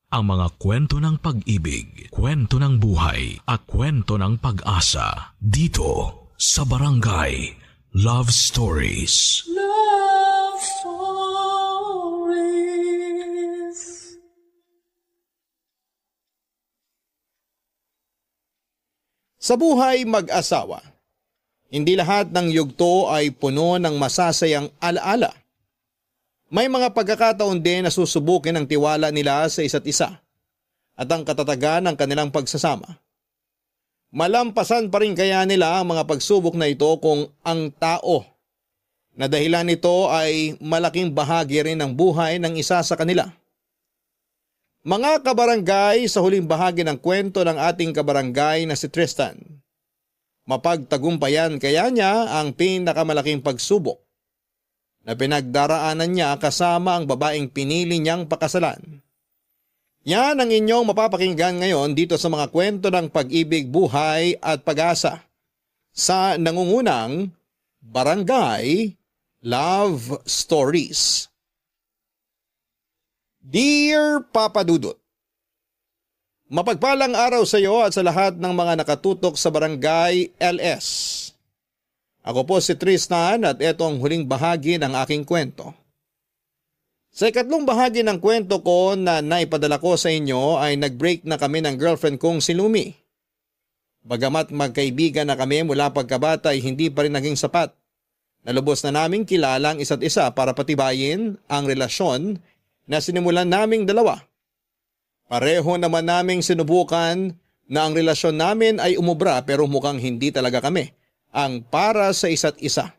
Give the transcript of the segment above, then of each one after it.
Ang mga kwento ng pag-ibig, kwento ng buhay, at kwento ng pag-asa dito sa Barangay Love Stories. Love Stories. Sa buhay mag-asawa, hindi lahat ng yugto ay puno ng masasayang alaala. May mga pagkakataon din na susubukin ang tiwala nila sa isa't isa at ang katatagan ng kanilang pagsasama. Malampasan pa rin kaya nila ang mga pagsubok na ito kung ang tao na dahilan nito ay malaking bahagi rin ng buhay ng isa sa kanila. Mga kabarangay, sa huling bahagi ng kwento ng ating kabarangay na si Tristan, mapagtagumpayan kaya niya ang pinakamalaking pagsubok na pinagdaraanan niya kasama ang babaeng pinili niyang pakasalan. Yan ang inyong mapapakinggan ngayon dito sa mga kwento ng pag-ibig, buhay at pag-asa sa nangungunang Barangay Love Stories. Dear Papa Dudut, mapagpalang araw sa iyo at sa lahat ng mga nakatutok sa Barangay LS. Ako po si Tristan at ito ang huling bahagi ng aking kwento. Sa ikatlong bahagi ng kwento ko na naipadala ko sa inyo ay nag-break na kami ng girlfriend kong si Lumi. Bagamat magkaibigan na kami mula pagkabata ay hindi pa rin naging sapat. Nalubos na naming kilala ang isa't isa para patibayin ang relasyon na sinimulan naming dalawa. Pareho naman naming sinubukan na ang relasyon namin ay umubra pero mukhang hindi talaga kami ang para sa isa't isa.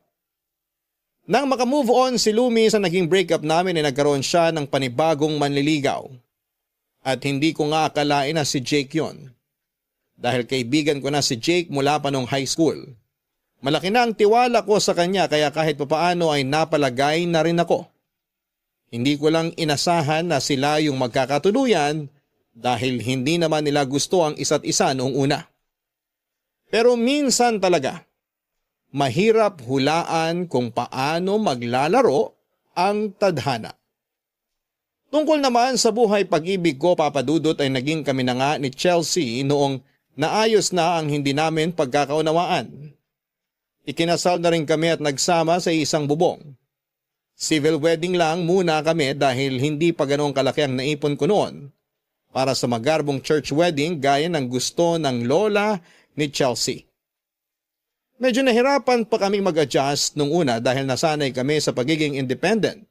Nang makamove on si Lumi sa naging breakup namin ay nagkaroon siya ng panibagong manliligaw. At hindi ko nga akalain na si Jake yon. Dahil kaibigan ko na si Jake mula pa nung high school. Malaki na ang tiwala ko sa kanya kaya kahit papaano ay napalagay na rin ako. Hindi ko lang inasahan na sila yung magkakatuluyan dahil hindi naman nila gusto ang isa't isa noong una. Pero minsan talaga, mahirap hulaan kung paano maglalaro ang tadhana. Tungkol naman sa buhay pag-ibig ko, Papa Dudut, ay naging kami na nga ni Chelsea noong naayos na ang hindi namin pagkakaunawaan. Ikinasal na rin kami at nagsama sa isang bubong. Civil wedding lang muna kami dahil hindi pa ganoong kalaki ang naipon ko noon para sa magarbong church wedding gaya ng gusto ng lola ni Chelsea. Medyo nahirapan pa kaming mag-adjust nung una dahil nasanay kami sa pagiging independent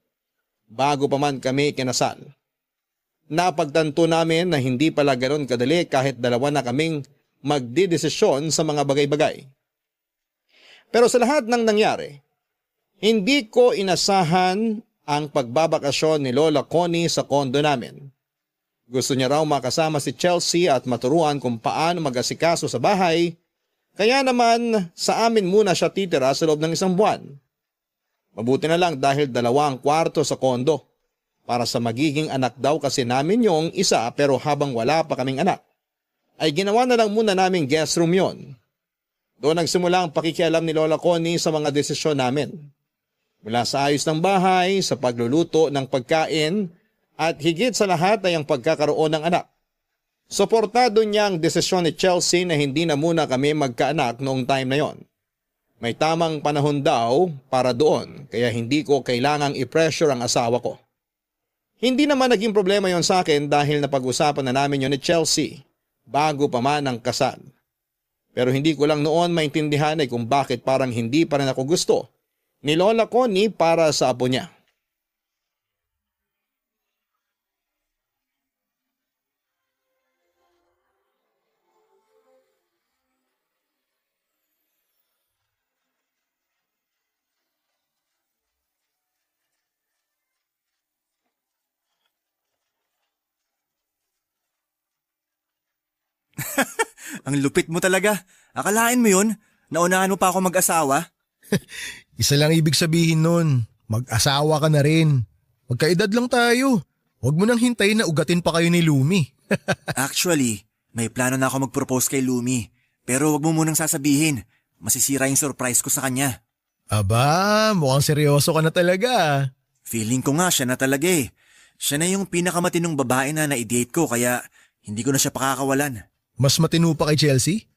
bago pa man kami kinasal. Napagtanto namin na hindi pala ganoon kadali kahit dalawa na kaming magdidesisyon sa mga bagay-bagay. Pero sa lahat ng nangyari, hindi ko inasahan ang pagbabakasyon ni Lola Connie sa kondo namin. Gusto niya raw makasama si Chelsea at maturuan kung paano mag-asikaso sa bahay, kaya naman sa amin muna siya titira sa loob ng isang buwan. Mabuti na lang dahil 2 ang kwarto sa kondo. Para sa magiging anak daw kasi namin yung isa pero habang wala pa kaming anak, ay ginawa na lang muna namin guest room yon. Doon nagsimula ang pakikialam ni Lola Connie sa mga desisyon namin. Mula sa ayos ng bahay, sa pagluluto ng pagkain, at higit sa lahat ay ang pagkakaroon ng anak. Suportado niya ang desisyon ni Chelsea na hindi na muna kami magkaanak noong time na yon. May tamang panahon daw para doon kaya hindi ko kailangang i-pressure ang asawa ko. Hindi naman naging problema yon sa akin dahil napag-usapan na namin yon ni Chelsea bago pa man ang kasal. Pero hindi ko lang noon maintindihan ay kung bakit parang hindi pa rin ako gusto ni Lola Connie para sa apo niya. Ang lupit mo talaga. Akalain mo yun? Naunahan mo pa ako mag-asawa? Isa lang ibig sabihin nun, mag-asawa ka na rin. Magkaedad lang tayo. Huwag mo nang hintayin na ugatin pa kayo ni Lumi. Actually, may plano na ako mag-propose kay Lumi. Pero wag mo munang sasabihin. Masisira yung surprise ko sa kanya. Aba, mukhang seryoso ka na talaga. Feeling ko nga siya na talaga eh. Siya na yung pinakamatinong babae na na-date ko kaya hindi ko na siya pakakawalan. Mas matino pa kay Chelsea?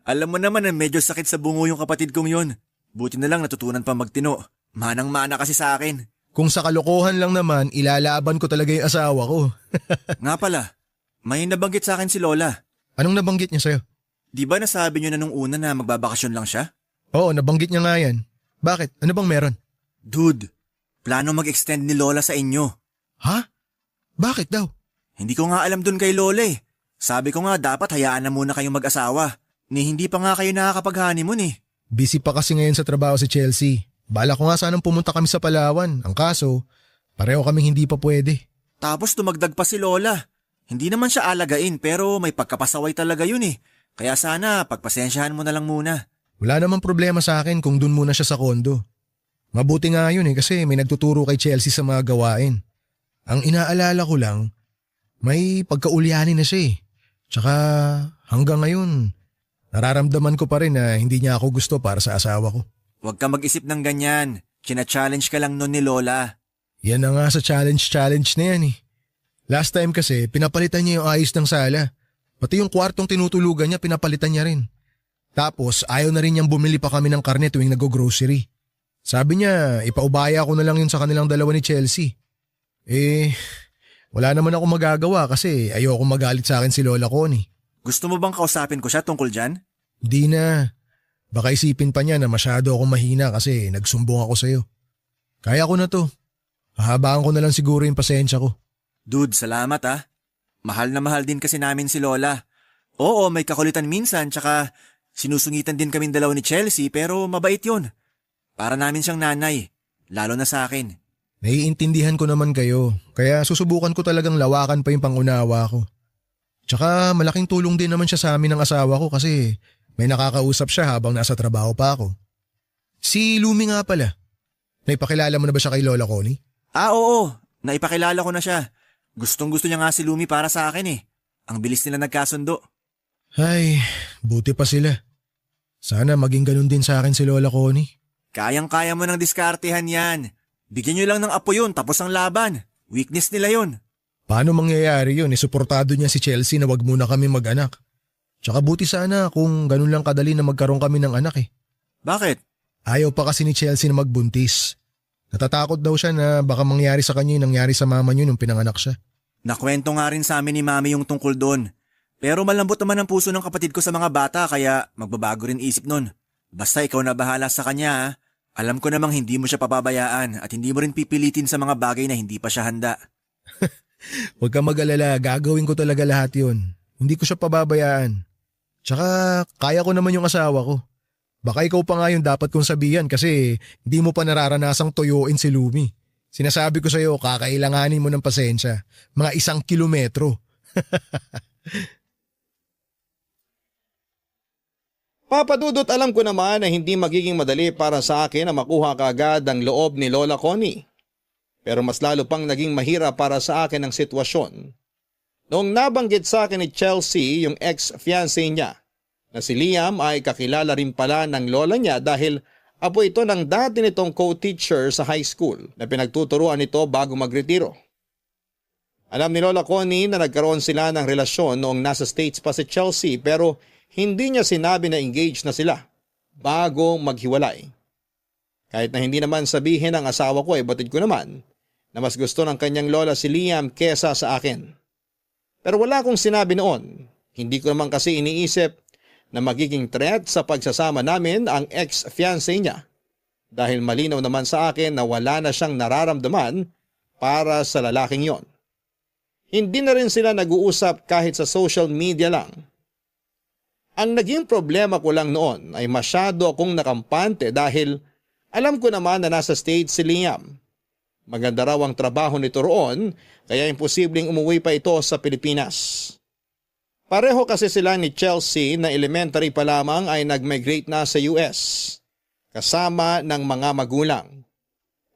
Alam mo naman na medyo sakit sa bungo yung kapatid kong yun. Buti na lang natutunan pa magtino. Manang-mana kasi sa akin. Kung sa kalokohan lang naman, ilalaban ko talaga yung asawa ko. Nga pala, may nabanggit sa akin si Lola. Anong nabanggit niya sa'yo? Di ba nasabi niyo na nung una na magbabakasyon lang siya? Oo, nabanggit niya nga yan. Bakit? Ano bang meron? Dude, plano mag-extend ni Lola sa inyo. Ha? Bakit daw? Hindi ko nga alam dun kay Lola eh. Sabi ko nga dapat hayaan na muna kayong mag-asawa. Ni hindi pa nga kayo nakakapag-honeymoon eh. Busy pa kasi ngayon sa trabaho si Chelsea. Bala ko nga sanang pumunta kami sa Palawan. Ang kaso, pareho kaming hindi pa pwede. Tapos tumagdag pa si Lola. Hindi naman siya alagain pero may pagkapasaway talaga yun eh. Kaya sana pagpasensyahan mo na lang muna. Wala namang problema sa akin kung dun muna siya sa kondo. Mabuti nga yun eh kasi may nagtuturo kay Chelsea sa mga gawain. Ang inaalala ko lang, may pagkaulyanin na siya eh. Tsaka hanggang ngayon, nararamdaman ko pa rin na hindi niya ako gusto para sa asawa ko. Huwag ka mag-isip ng ganyan. China-challenge ka lang nun ni Lola. Yan na nga sa challenge na yan eh. Last time kasi pinapalitan niya yung ayos ng sala. Pati yung kwartong tinutulugan niya pinapalitan niya rin. Tapos ayaw na rin niyang bumili pa kami ng karne tuwing nag-grocery. Sabi niya ipaubaya ko na lang yun sa kanilang dalawa ni Chelsea. Wala naman ako magagawa kasi ayoko magalit sa akin si Lola Connie. Gusto mo bang kausapin ko siya tungkol dyan? Di na. Baka isipin pa niya na masyado akong mahina kasi nagsumbong ako sa'yo. Kaya ko na to. Hahabaan ko na lang siguro yung pasensya ko. Dude, salamat ah. Mahal na mahal din kasi namin si Lola. Oo, may kakulitan minsan tsaka sinusungitan din kaming dalawa ni Chelsea pero mabait yun. Para namin siyang nanay, lalo na sa akin. Naiintindihan ko naman kayo, kaya susubukan ko talagang lawakan pa yung pangunawa ko. Tsaka malaking tulong din naman siya sa amin ng asawa ko kasi may nakakausap siya habang nasa trabaho pa ako. Si Lumi nga pala. Naipakilala mo na ba siya kay Lola Connie? Oo, naipakilala ko na siya. Gustong-gusto niya nga si Lumi para sa akin eh. Ang bilis nila nagkasundo. Ay, buti pa sila. Sana maging ganun din sa akin si Lola Connie. Kayang-kaya mo ng diskartehan yan. Bigyan niyo lang ng apo yun tapos ang laban. Weakness nila yun. Paano mangyayari yun? Isuportado niya si Chelsea na wag muna kami mag-anak. Tsaka buti sana kung ganun lang kadali na magkaroon kami ng anak eh. Bakit? Ayaw pa kasi ni Chelsea na magbuntis. Natatakot daw siya na baka mangyari sa kanya yung nangyari sa mama niyo nung pinanganak siya. Nakwento nga rin sa amin ni Mami yung tungkol doon. Pero malambot naman ang puso ng kapatid ko sa mga bata kaya magbabago rin isip nun. Basta ikaw na bahala sa kanya ha. Alam ko namang hindi mo siya papabayaan at hindi mo rin pipilitin sa mga bagay na hindi pa siya handa. Huwag kang mag-alala, gagawin ko talaga lahat yun. Hindi ko siya pababayaan. Tsaka kaya ko naman yung asawa ko. Baka ikaw pa nga yung dapat kong sabihan kasi hindi mo pa nararanasang tuyuin si Lumi. Sinasabi ko sa'yo, kakailanganin mo ng pasensya. Mga 1 kilometro. Papadudot, alam ko naman na hindi magiging madali para sa akin na makuha kaagad ang loob ni Lola Connie. Pero mas lalo pang naging mahirap para sa akin ang sitwasyon noong nabanggit sa akin ni Chelsea yung ex-fiancé niya na si Liam ay kakilala rin pala ng lola niya dahil apo ito ng dati nitong co-teacher sa high school na pinagtuturuan nito bago magretiro. Alam ni Lola Connie na nagkaroon sila ng relasyon noong nasa States pa si Chelsea pero hindi niya sinabi na engaged na sila bago maghiwalay. Kahit na hindi naman sabihin ng asawa ko ay batid ko naman na mas gusto ng kanyang lola si Liam kesa sa akin. Pero wala akong sinabi noon. Hindi ko naman kasi iniisip na magiging threat sa pagsasama namin ang ex-fiancé niya dahil malinaw naman sa akin na wala na siyang nararamdaman para sa lalaking yon. Hindi na rin sila nag-uusap kahit sa social media lang. Ang naging problema ko lang noon ay masyado akong nakampante dahil alam ko naman na nasa States si Liam. Maganda raw ang trabaho nito roon kaya imposibleng umuwi pa ito sa Pilipinas. Pareho kasi sila ni Chelsea na elementary pa lamang ay nag-migrate na sa US kasama ng mga magulang.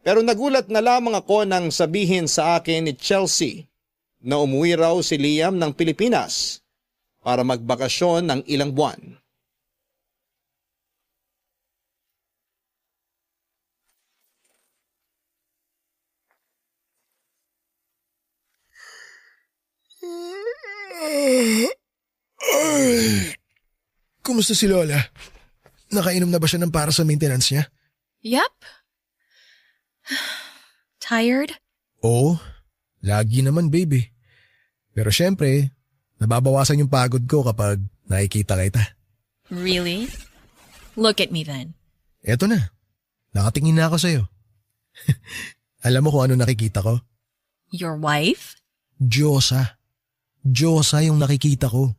Pero nagulat na lamang ako nang sabihin sa akin ni Chelsea na umuwi raw si Liam ng Pilipinas para magbakasyon ng ilang buwan. Kumusta si Lola? Nakainom na ba siya ng para sa maintenance niya? Yep. Tired? Oo, lagi naman baby. Pero syempre, nababawasan yung pagod ko kapag nakikita kita. Really? Look at me then. Eto na, nakatingin na ako sa'yo. Alam mo kung ano nakikita ko? Your wife? Diyosa. Diyosa yung nakikita ko.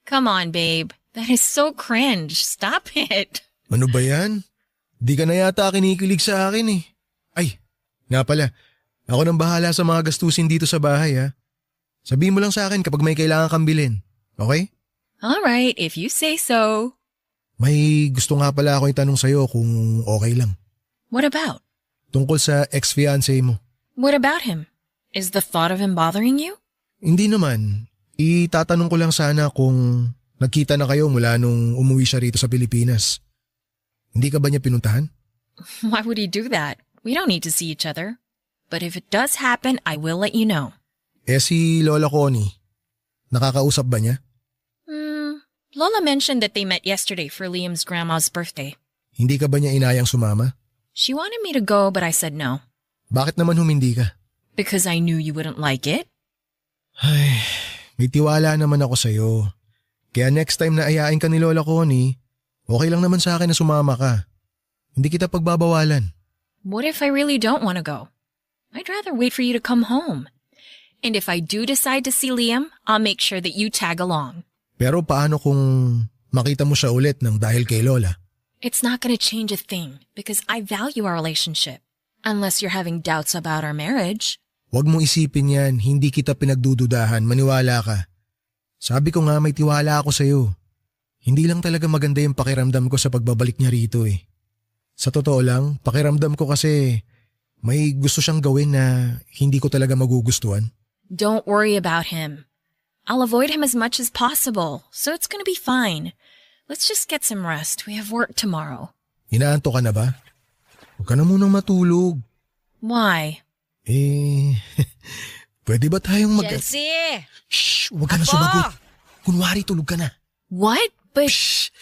Come on, babe. That is so cringe. Stop it. Ano ba yan? Di ka na yata kinikilig sa akin eh. Ay, nga pala. Ako nang bahala sa mga gastusin dito sa bahay ha. Sabihin mo lang sa akin kapag may kailangan kang bilhin. Okay? All right, if you say so. May gusto nga pala ako itanong sa'yo kung okay lang. What about? Tungkol sa ex-fiancé mo. What about him? Is the thought of him bothering you? Hindi naman. Itatanong ko lang sana kung nagkita na kayo mula nung umuwi siya rito sa Pilipinas. Hindi ka ba niya pinuntahan? Why would he do that? We don't need to see each other. But if it does happen, I will let you know. Eh si Lola Connie, nakakausap ba niya? Lola mentioned that they met yesterday for Liam's grandma's birthday. Hindi ka ba niya inayang sumama? She wanted me to go, but I said no. Bakit naman humindi ka? Because I knew you wouldn't like it. Ay, may tiwala naman ako sa'yo. Kaya next time na ayain ka ni Lola Connie, okay lang naman sa akin na sumama ka. Hindi kita pagbabawalan. What if I really don't want to go? I'd rather wait for you to come home. And if I do decide to see Liam, I'll make sure that you tag along. Pero paano kung makita mo siya ulit ng dahil kay Lola? It's not going to change a thing because I value our relationship. Unless you're having doubts about our marriage. Huwag mo isipin yan, hindi kita pinagdududahan, maniwala ka. Sabi ko nga may tiwala ako sa'yo. Hindi lang talaga maganda yung pakiramdam ko sa pagbabalik niya rito eh. Sa totoo lang, pakiramdam ko kasi may gusto siyang gawin na hindi ko talaga magugustuhan. Don't worry about him. I'll avoid him as much as possible, so it's gonna be fine. Let's just get some rest. We have work tomorrow. Inaanto ka na ba? Huwag ka na munang matulog. Why? Pwede ba tayong Chelsea! Shh! Huwag ka na Apo! sumagot. Kunwari tulog ka na. What? But Shh!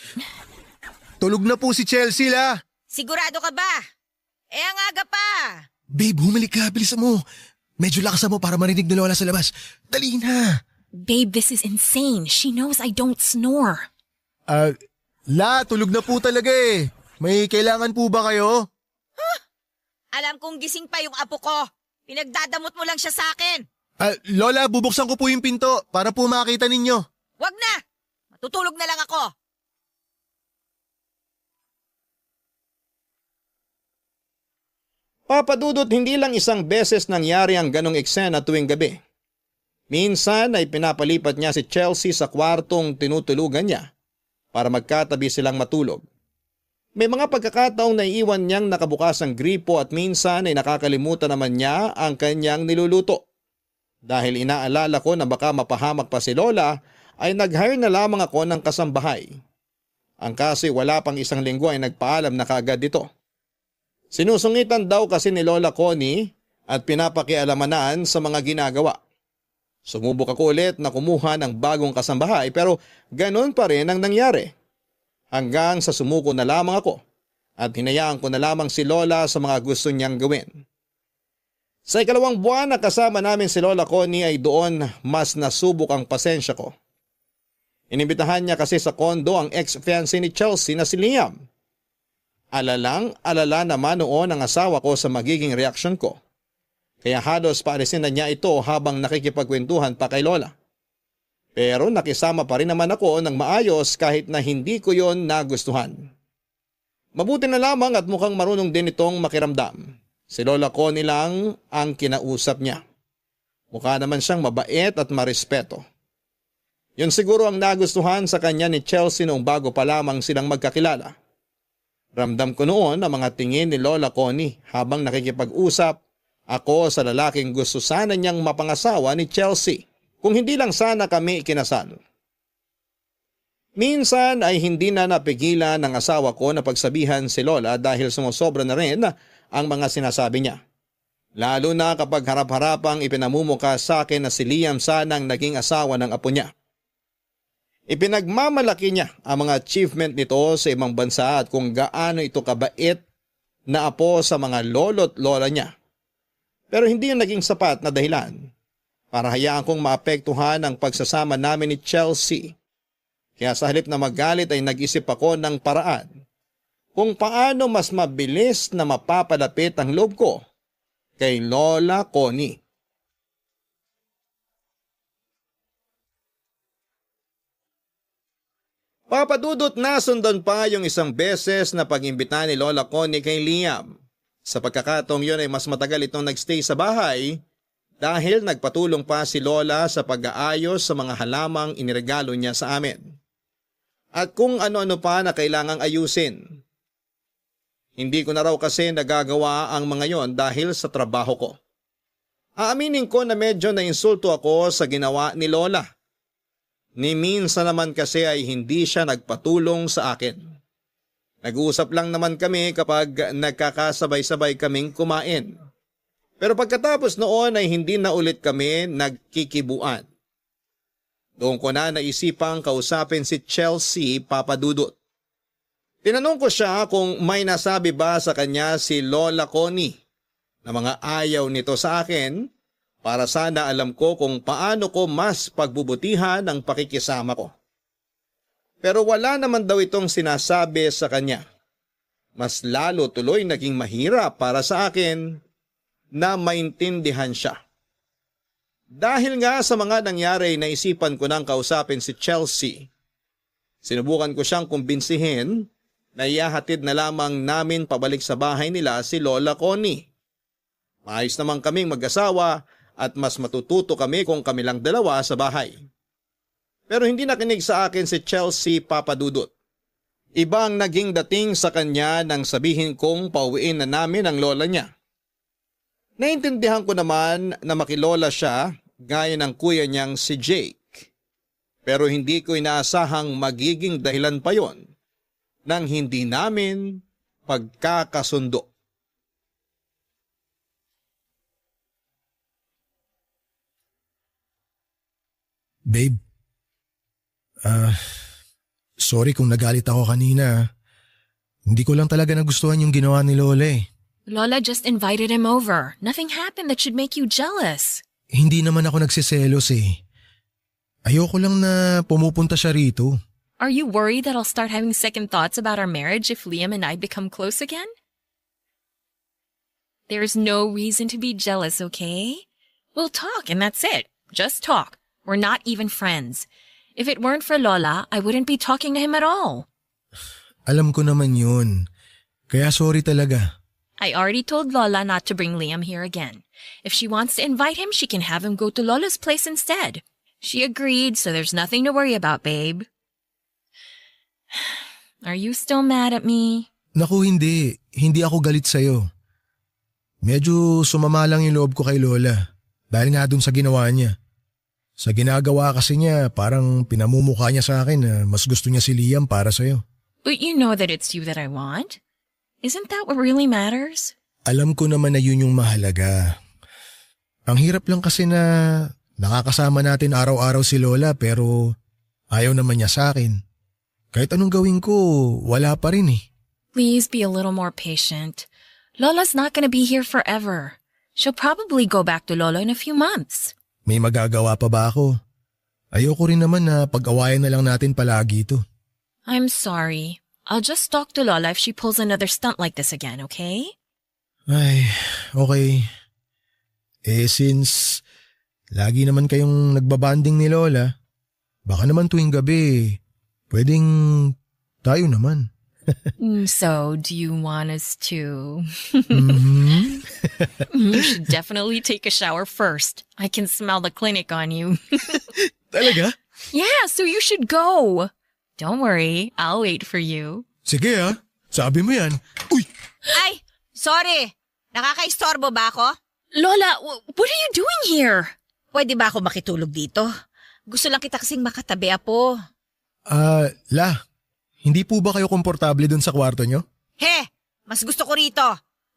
Tulog na po si Chelsea la! Sigurado ka ba? Ang aga pa! Babe, humalik ka. Bilisan mo. Medyo lakasan mo para marinig ni Lola sa labas. Dali na. babe, this is insane. She knows I don't snore. Tulog na po talaga eh. May kailangan po ba kayo? Alam kong gising pa yung apo ko. Pinagdadamot mo lang siya sa akin. Lola, bubuksan ko po yung pinto para po makita ninyo. Wag na! Matutulog na lang ako. Papadudot, hindi lang isang beses nangyari ang ganong eksena tuwing gabi. Minsan ay pinapalipat niya si Chelsea sa kwartong tinutulugan niya para magkatabi silang matulog. May mga pagkakataong naiiwan niyang nakabukas ang gripo at minsan ay nakakalimutan naman niya ang kanyang niluluto. Dahil inaalala ko na baka mapahamak pa si Lola, ay nag-hire na lamang ako ng kasambahay. Ang kasi wala pang isang linggo ay nagpaalam na kaagad dito. Sinusungitan daw kasi ni Lola Connie at pinapakialamanaan sa mga ginagawa. Sumubok ako ulit na kumuha ng bagong kasambahay pero ganun pa rin ang nangyari. Hanggang sa sumuko na lamang ako at hinayaan ko na lamang si Lola sa mga gusto niyang gawin. Sa ikalawang buwan na kasama namin si Lola Connie ay doon mas nasubok ang pasensya ko. Inibitahan niya kasi sa kondo ang ex-fiancé ni Chelsea na si Liam. Alala naman noon ang asawa ko sa magiging reaksyon ko. Kaya halos paalisin na niya ito habang nakikipagkwentuhan pa kay Lola. Pero nakisama pa rin naman ako ng maayos kahit na hindi ko yon nagustuhan. Mabuti na lamang at mukhang marunong din itong makiramdam. Si Lola Connie lang ang kinausap niya. Mukha naman siyang mabait at marespeto. Yun siguro ang nagustuhan sa kanya ni Chelsea noong bago pa lamang silang magkakilala. Ramdam ko noon ang mga tingin ni Lola Connie habang nakikipag-usap ako sa lalaking gusto sana niyang mapangasawa ni Chelsea. Kung hindi lang sana kami ikinasal. Minsan ay hindi na napigilan ng asawa ko na pagsabihan si Lola dahil sumusobra na rin ang mga sinasabi niya. Lalo na kapag harap-harapang ipinamumuka sa akin na si Liam sanang naging asawa ng apo niya. Ipinagmamalaki niya ang mga achievement nito sa ibang bansa at kung gaano ito kabait na apo sa mga lolo't lola niya. Pero hindi yung naging sapat na dahilan para hayaan kong maapektuhan ang pagsasama namin ni Chelsea. Kaya sa halip na magalit ay nag-isip ako ng paraan kung paano mas mabilis na mapapalapit ang loob ko kay Lola Connie. Papadudot na sundan pa yung isang beses na pag-imbita ni Lola Connie kay Liam. Sa pagkakataong yun ay mas matagal itong nagstay sa bahay dahil nagpatulong pa si Lola sa pag-aayos sa mga halamang iniregalo niya sa amin. At kung ano-ano pa na kailangang ayusin. Hindi ko na raw kasi nagagawa ang mga yon dahil sa trabaho ko. Aaminin ko na medyo nainsulto ako sa ginawa ni Lola. Ni minsan naman kasi ay hindi siya nagpatulong sa akin. Nag-uusap lang naman kami kapag nagkakasabay-sabay kaming kumain. Pero pagkatapos noon ay hindi na ulit kami nagkikibuan. Doon ko na naisipang kausapin si Chelsea Papadudot. Tinanong ko siya kung may nasabi ba sa kanya si Lola Connie na mga ayaw nito sa akin para sana alam ko kung paano ko mas pagbubutihan ang pakikisama ko. Pero wala naman daw itong sinasabi sa kanya. Mas lalo tuloy naging mahirap para sa akin na maintindihan siya. Dahil nga sa mga nangyari naisipan ko nang kausapin si Chelsea. Sinubukan ko siyang kumbinsihin na ihahatid na lamang namin pabalik sa bahay nila si Lola Connie. Maayos naman kaming mag-asawa at mas matututo kami kung kami lang dalawa sa bahay. Pero hindi nakinig sa akin si Chelsea Papadudot. Iba ang naging dating sa kanya nang sabihin kong pauwiin na namin ang lola niya. Naintindihan ko naman na makilola siya gaya ng kuya niyang si Jake. Pero hindi ko inaasahang magiging dahilan pa yon nang hindi namin pagkakasundo. Babe, sorry kung nagalit ako kanina. Hindi ko lang talaga nagustuhan yung ginawa ni Lola eh. Lola just invited him over. Nothing happened that should make you jealous. Hindi naman ako nagsiselos eh. Ayoko lang na pumupunta siya rito. Are you worried that I'll start having second thoughts about our marriage if Liam and I become close again? There's no reason to be jealous, okay? We'll talk and that's it. Just talk. We're not even friends. If it weren't for Lola, I wouldn't be talking to him at all. Alam ko naman yun. Kaya sorry talaga. I already told Lola not to bring Liam here again. If she wants to invite him, she can have him go to Lola's place instead. She agreed, so there's nothing to worry about, babe. Are you still mad at me? Naku, hindi. Hindi ako galit sa'yo. Medyo sumama lang yung loob ko kay Lola dahil nga dun sa ginawa niya. Sa ginagawa kasi niya, parang pinamumukha niya sa akin na mas gusto niya si Liam para sa'yo. But you know that it's you that I want. Isn't that what really matters? Alam ko naman na yun yung mahalaga. Ang hirap lang kasi na nakakasama natin araw-araw si Lola pero ayaw naman niya sa akin. Kahit anong gawin ko, wala pa rin eh. Please be a little more patient. Lola's not gonna be here forever. She'll probably go back to Lola in a few months. May magagawa pa ba ako? Ayoko rin naman na pag-awayan na lang natin palagi ito. I'm sorry. I'll just talk to Lola if she pulls another stunt like this again, okay? Ay, okay. Since lagi naman kayong nagbabanding ni Lola, baka naman tuwing gabi, pwedeng tayo naman. So, do you want us to? Mhm. You should definitely take a shower first. I can smell the clinic on you. Talaga? Yeah, so you should go. Don't worry, I'll wait for you. Sige sabi mo yan. Uy! Ay, sorry. Nakakaistorbo ba ako? Lola, what are you doing here? Pwede ba ako makitulog dito? Gusto lang kita kasing makatabi, apo. Hindi po ba kayo komportable dun sa kwarto nyo? He, mas gusto ko rito.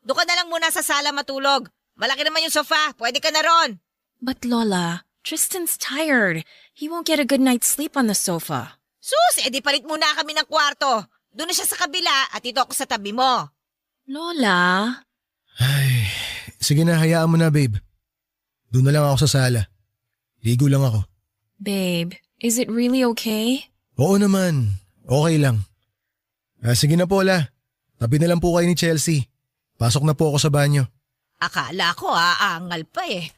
Doon ka na lang muna sa sala matulog. Malaki naman yung sofa. Pwede ka na ron. But Lola, Tristan's tired. He won't get a good night's sleep on the sofa. Sus, edi palit muna kami ng kwarto. Doon na siya sa kabila at dito ako sa tabi mo. Lola? Ay, sige na, hayaan mo na babe. Doon na lang ako sa sala. Ligo lang ako. Babe, is it really okay? Oo naman, okay lang. Sige na Paula, tabi na lang po kayo ni Chelsea. Pasok na po ako sa banyo. Akala ko aangal pa eh.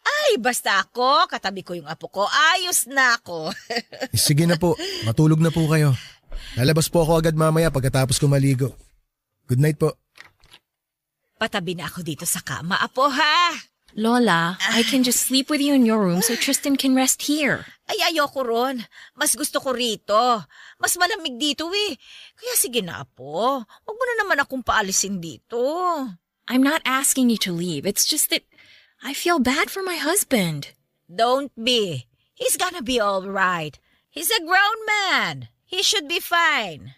Ay, basta ako, katabi ko yung apo ko, ayos na ako. Sige na po, matulog na po kayo. Lalabas po ako agad mamaya pagkatapos ko maligo. Good night po. Patabi na ako dito sa kama, apo ha. Lola, I can just sleep with you in your room so Tristan can rest here. Ay, ayoko ron. Mas gusto ko rito. Mas malamig dito eh. Kaya sige na, apo. Huwag mo na naman akong paalisin dito. I'm not asking you to leave. It's just that I feel bad for my husband. Don't be. He's gonna be all right. He's a grown man. He should be fine.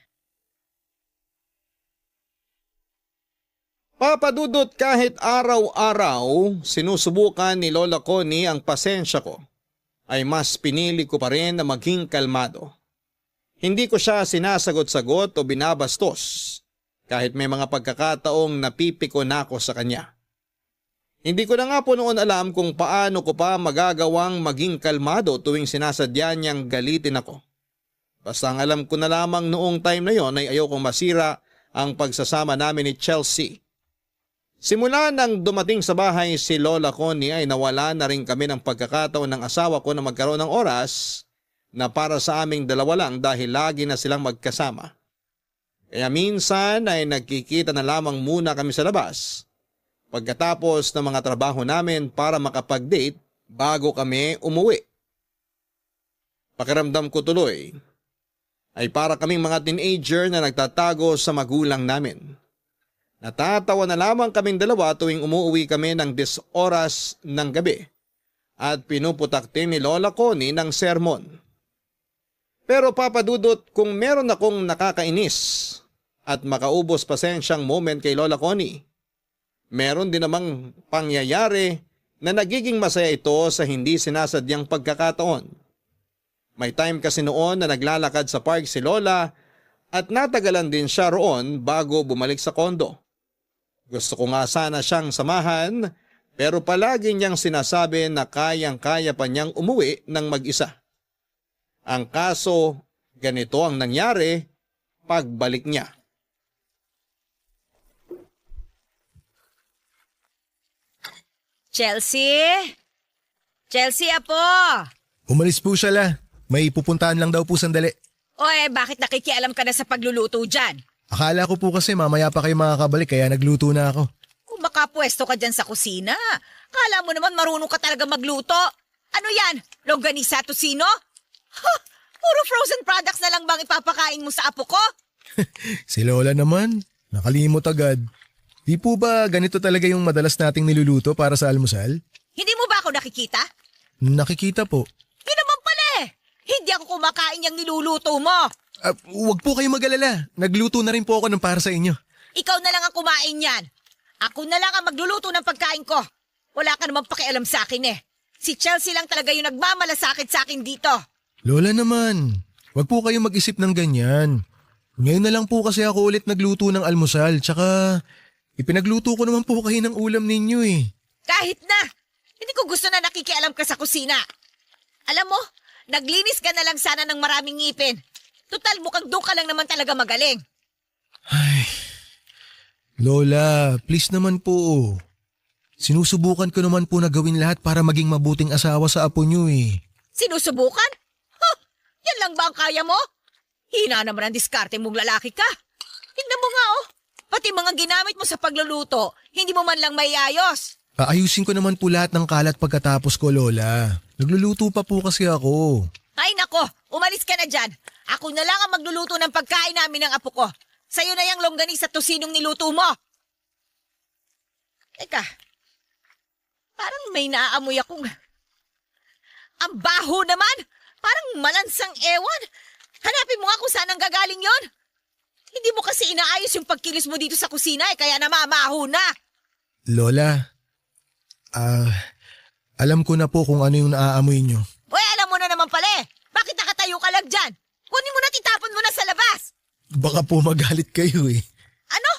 Papadudot kahit araw-araw, sinusubukan ni Lola Connie ang pasensya ko, ay mas pinili ko pa rin na maging kalmado. Hindi ko siya sinasagot-sagot o binabastos, kahit may mga pagkakataong napipiko na ako sa kanya. Hindi ko na nga po noon alam kung paano ko pa magagawang maging kalmado tuwing sinasadya niyang galitin ako. Basta ang alam ko na lamang noong time na yon ay ayokong masira ang pagsasama namin ni Chelsea. Simula nang dumating sa bahay si Lola Connie ay nawala na rin kami ng pagkakataon ng asawa ko na magkaroon ng oras na para sa aming dalawa lang dahil lagi na silang magkasama. Kaya minsan ay nagkikita na lamang muna kami sa labas pagkatapos ng mga trabaho namin para makapag-date bago kami umuwi. Pakiramdam ko tuloy ay para kaming mga teenager na nagtatago sa magulang namin. Natatawa na lamang kaming dalawa tuwing umuwi kami ng 10 oras ng gabi at pinuputaktin ni Lola Connie ng sermon. Pero papadudot kung meron akong nakakainis at makaubos pasensyang moment kay Lola Connie, meron din namang pangyayari na nagiging masaya ito sa hindi sinasadyang pagkakataon. May time kasi noon na naglalakad sa park si Lola at natagalan din siya roon bago bumalik sa kondo. Gusto ko nga sana siyang samahan pero palagi niyang sinasabi na kayang-kaya pa niyang umuwi ng mag-isa. Ang kaso, ganito ang nangyari pagbalik niya. Chelsea? Chelsea, apo! Umalis po siya la. May pupuntahan lang daw po sandali. Oy, bakit nakikialam ka na sa pagluluto dyan? Akala ko po kasi mamaya pa kayo makakabalik kaya nagluto na ako. Kung makapwesto ka dyan sa kusina, kala mo naman marunong ka talaga magluto. Ano yan? Longganisa tocino? Huh, puro frozen products na lang bang ipapakain mo sa apo ko? Si Lola naman, nakalimot agad. Di po ba ganito talaga yung madalas nating niluluto para sa almusal? Hindi mo ba ako nakikita? Nakikita po. Yun naman pala eh. Hindi ako kumakain yung niluluto mo. Huwag po kayong mag-alala. Nagluto na rin po ako ng para sa inyo. Ikaw na lang ang kumain yan. Ako na lang ang magluluto ng pagkain ko. Wala ka namang pakialam sa akin eh. Si Chelsea lang talaga yung nagmamalasakit sa akin dito. Lola naman, huwag po kayong mag-isip ng ganyan. Ngayon na lang po kasi ako ulit nagluto ng almusal. Tsaka ipinagluto ko naman po kayo ng ulam ninyo eh. Kahit na. Hindi ko gusto na nakikialam ka sa kusina. Alam mo, naglinis ka na lang sana ng maraming ngipin. Total, mukhang doon ka lang naman talaga magaling. Ay, Lola, please naman po. Sinusubukan ko naman po na gawin lahat para maging mabuting asawa sa apo niyo eh. Sinusubukan? Huh, yan lang ba ang kaya mo? Hina naman ang diskarte mong lalaki ka. Tignan mo nga oh, pati mga ginamit mo sa pagluluto, hindi mo man lang maiayos. Aayusin ko naman po lahat ng kalat pagkatapos ko, Lola. Nagluluto pa po kasi ako. Ay nako, umalis ka na dyan. Ako na lang ang magluluto ng pagkain namin ng apo ko. Sa'yo na yung longganisa at tosinong niluto mo. Teka, parang may naaamoy akong... Ang baho naman! Parang malansang ewan. Hanapin mo nga kung saan ang gagaling yon. Hindi mo kasi inaayos yung pagkilos mo dito sa kusina kaya namamaho na. Lola, alam ko na po kung ano yung naaamoy nyo. Uy, alam mo na naman pala eh. Bakit nakatayo ka lang dyan? Kunin mo na, titapon mo na sa labas. Baka po magalit kayo eh. Ano?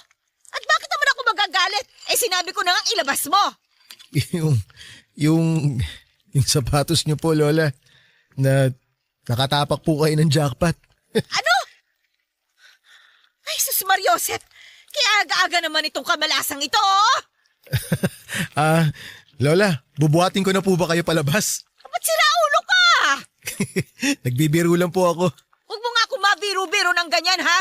At bakit naman ako magagalit? Eh sinabi ko na nga ilabas mo. Yung sapatos nyo po, Lola, na nakatapak po kayo ng jackpot. Ano? Ay, sus Mariosep. Kaya aga-aga naman itong kamalasang ito, oh. Lola, bubuhatin ko na po ba kayo palabas? Ba't sira ulo ka? Nagbibiro lang po ako. Huwag mo nga ako mabiro-biro ng ganyan, ha?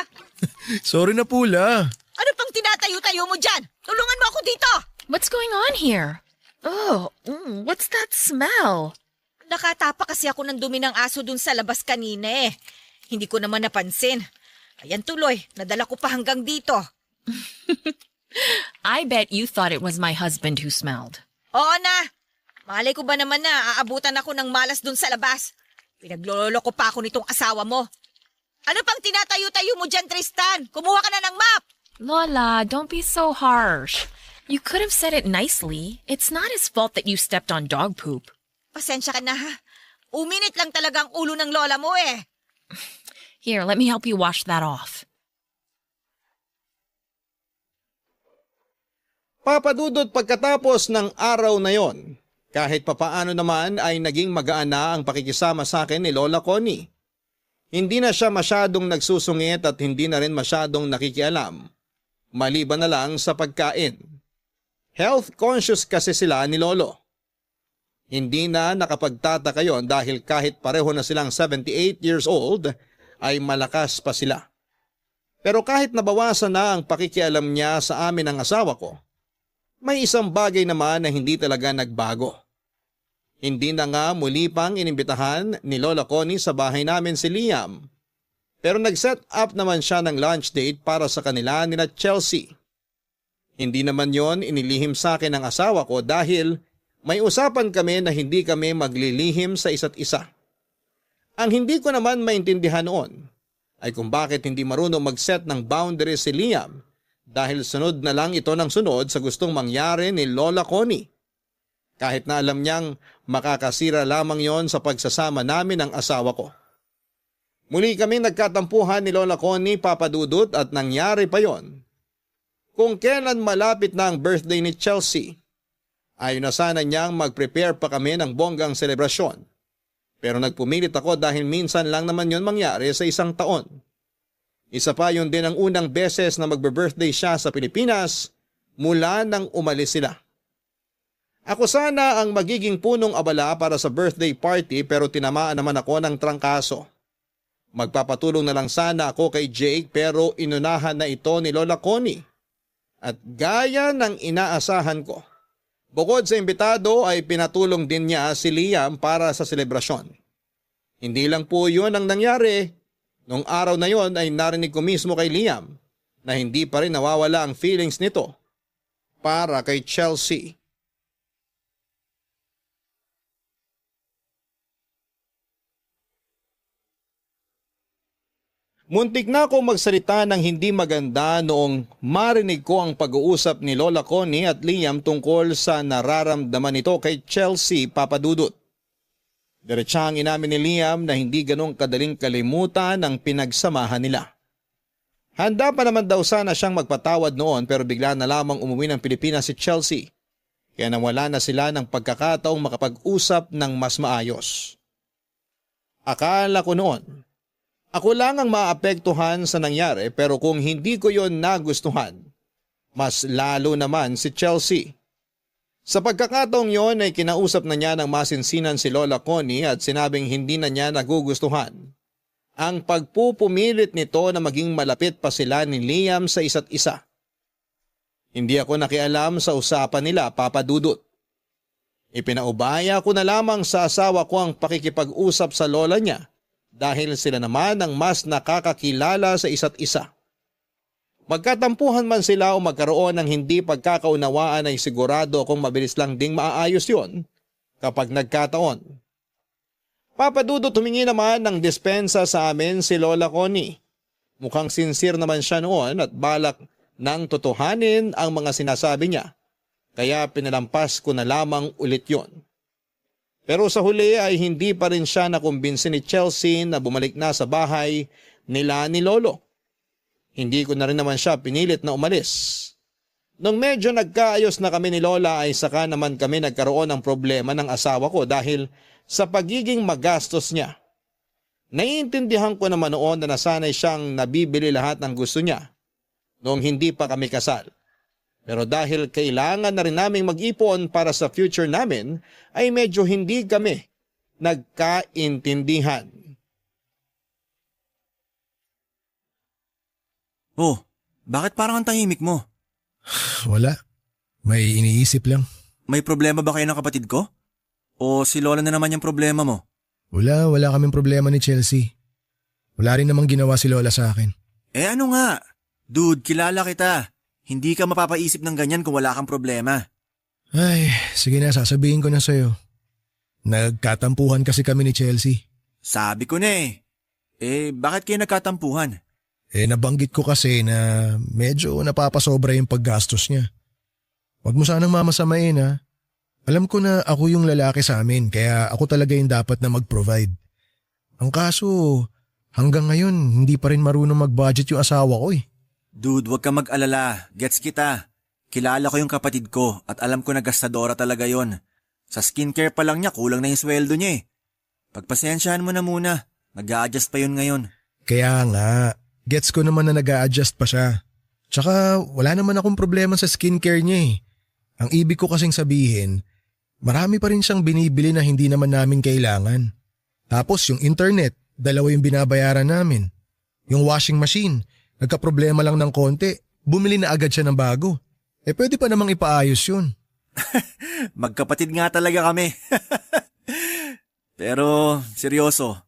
Sorry na po, La. Ano pang tinatayo-tayo mo dyan? Tulungan mo ako dito. What's going on here? Oh, what's that smell? Nakatapa kasi ako ng dumi ng aso dun sa labas kanina eh. Hindi ko naman napansin. Ayan tuloy, nadala ko pa hanggang dito. I bet you thought it was my husband who smelled. Oo na. Malay ko ba naman na aabutan ako ng malas dun sa labas. Pinaglololo ko pa ako nitong asawa mo. Ano pang tinatayo-tayo mo dyan, Tristan? Kumuha ka na ng map. Lola, don't be so harsh. You could have said it nicely. It's not his fault that you stepped on dog poop. Pasensya ka na ha. Uminit lang talaga ang ulo ng lola mo eh. Here, let me help you wash that off. Papadudot pagkatapos ng araw na yon, kahit papaano naman ay naging magaan na ang pakikisama sa akin ni Lola Connie. Hindi na siya masyadong nagsusungit at hindi na rin masyadong nakikialam, maliban na lang sa pagkain. Health conscious kasi sila ni Lolo. Hindi na nakapagtataka yon dahil kahit pareho na silang 78 years old, ay malakas pa sila. Pero kahit nabawasan na ang pakikialam niya sa amin ng asawa ko, may isang bagay naman na hindi talaga nagbago. Hindi na nga muli pang inimbitahan ni Lola Connie sa bahay namin si Liam. Pero nag-set up naman siya ng lunch date para sa kanila nila Chelsea. Hindi naman yon inilihim sa akin ng asawa ko dahil may usapan kami na hindi kami maglilihim sa isa't isa. Ang hindi ko naman maintindihan noon ay kung bakit hindi marunong mag-set ng boundaries si Liam dahil sunod na lang ito ng sunod sa gustong mangyari ni Lola Connie. Kahit na alam niyang makakasira lamang yon sa pagsasama namin ng asawa ko. Muli kami nagkatampuhan ni Lola Connie, Papa Dudut, at nangyari pa yon. Kung kailan malapit na ang birthday ni Chelsea, ayaw na sana niyang mag-prepare pa kami ng bonggang selebrasyon. Pero nagpumilit ako dahil minsan lang naman yon mangyari sa isang taon. Isa pa yun din ang unang beses na magbe-birthday siya sa Pilipinas mula nang umalis sila. Ako sana ang magiging punong abala para sa birthday party pero tinamaan naman ako ng trangkaso. Magpapatulong na lang sana ako kay Jake pero inunahan na ito ni Lola Connie. At gaya ng inaasahan ko, bukod sa imbitado ay pinatulong din niya si Liam para sa selebrasyon. Hindi lang po yun ang nangyari. Nung araw na yon ay narinig ko mismo kay Liam na hindi pa rin nawawala ang feelings nito para kay Chelsea. Muntik na akong magsalita ng hindi maganda noong marinig ko ang pag-uusap ni Lola Connie at Liam tungkol sa nararamdaman nito kay Chelsea, Papa Dudut. Diretsahang inamin ni Liam na hindi ganong kadaling kalimutan ang pinagsamahan nila. Handa pa naman daw sana siyang magpatawad noon pero bigla na lamang umuwi ng Pilipinas si Chelsea. Kaya nawala na sila ng pagkakataong makapag-usap ng mas maayos. Akala ko noon, ako lang ang maapektuhan sa nangyari pero kung hindi ko yon nagustuhan, mas lalo naman si Chelsea. Sa pagkakataong yon ay kinausap na niya ng masinsinan si Lola Connie at sinabing hindi na niya nagugustuhan ang pagpupumilit nito na maging malapit pa sila ni Liam sa isa't isa. Hindi ako nakialam sa usapan nila, Papa Dudut. Ipinaubaya ko na lamang sa asawa ko ang pakikipag-usap sa lola niya dahil sila naman ang mas nakakakilala sa isa't isa. Magkatampuhan man sila o magkaroon ng hindi pagkakaunawaan ay sigurado akong mabilis lang ding maaayos yon kapag nagkataon. Papa Dudut, humingi naman ng dispensa sa amin si Lola Connie. Mukhang sincere naman siya noon at balak nang totohanin ang mga sinasabi niya. Kaya pinalampas ko na lamang ulit yon. Pero sa huli ay hindi pa rin siya nakumbinsi ni Chelsea na bumalik na sa bahay nila ni Lolo. Hindi ko na rin naman siya pinilit na umalis. Nung medyo nagkaayos na kami ni Lola ay saka naman kami nagkaroon ng problema ng asawa ko dahil sa pagiging magastos niya. Naiintindihan ko naman noon na nasanay siyang nabibili lahat ng gusto niya noong hindi pa kami kasal. Pero dahil kailangan na rin naming mag-ipon para sa future namin ay medyo hindi kami nagkaintindihan. Oh, bakit parang ang tahimik mo? Wala. May iniisip lang. May problema ba kayo ng kapatid ko? O si Lola na naman yung problema mo? Wala kaming problema ni Chelsea. Wala rin namang ginawa si Lola sa akin. Eh ano nga? Dude, kilala kita. Hindi ka mapapaisip ng ganyan kung wala kang problema. Ay, sige na, sasabihin ko na sa'yo. Nagkatampuhan kasi kami ni Chelsea. Sabi ko na eh. Eh, bakit kayo nagkatampuhan? Nabanggit ko kasi na medyo napapasobra yung paggastos niya. Huwag mo sanang mamasamain ha. Alam ko na ako yung lalaki sa amin kaya ako talaga yung dapat na mag-provide. Ang kaso, hanggang ngayon hindi pa rin marunong mag-budget yung asawa ko eh. Dude, wag ka mag-alala. Gets kita. Kilala ko yung kapatid ko at alam ko na gastadora talaga yon. Sa skincare pa lang niya kulang na yung sweldo niya eh. Pagpasensyahan mo na muna. Nag-a-adjust pa yun ngayon. Kaya nga, gets ko naman na nag-a-adjust pa siya. Tsaka wala naman akong problema sa skincare niya eh. Ang ibig ko kasing sabihin, marami pa rin siyang binibili na hindi naman namin kailangan. Tapos yung internet, 2 yung binabayaran namin. Yung washing machine, nagka-problema lang ng konti, bumili na agad siya ng bago. Pwede pa namang ipaayos yun. Magkapatid nga talaga kami. Pero, seryoso,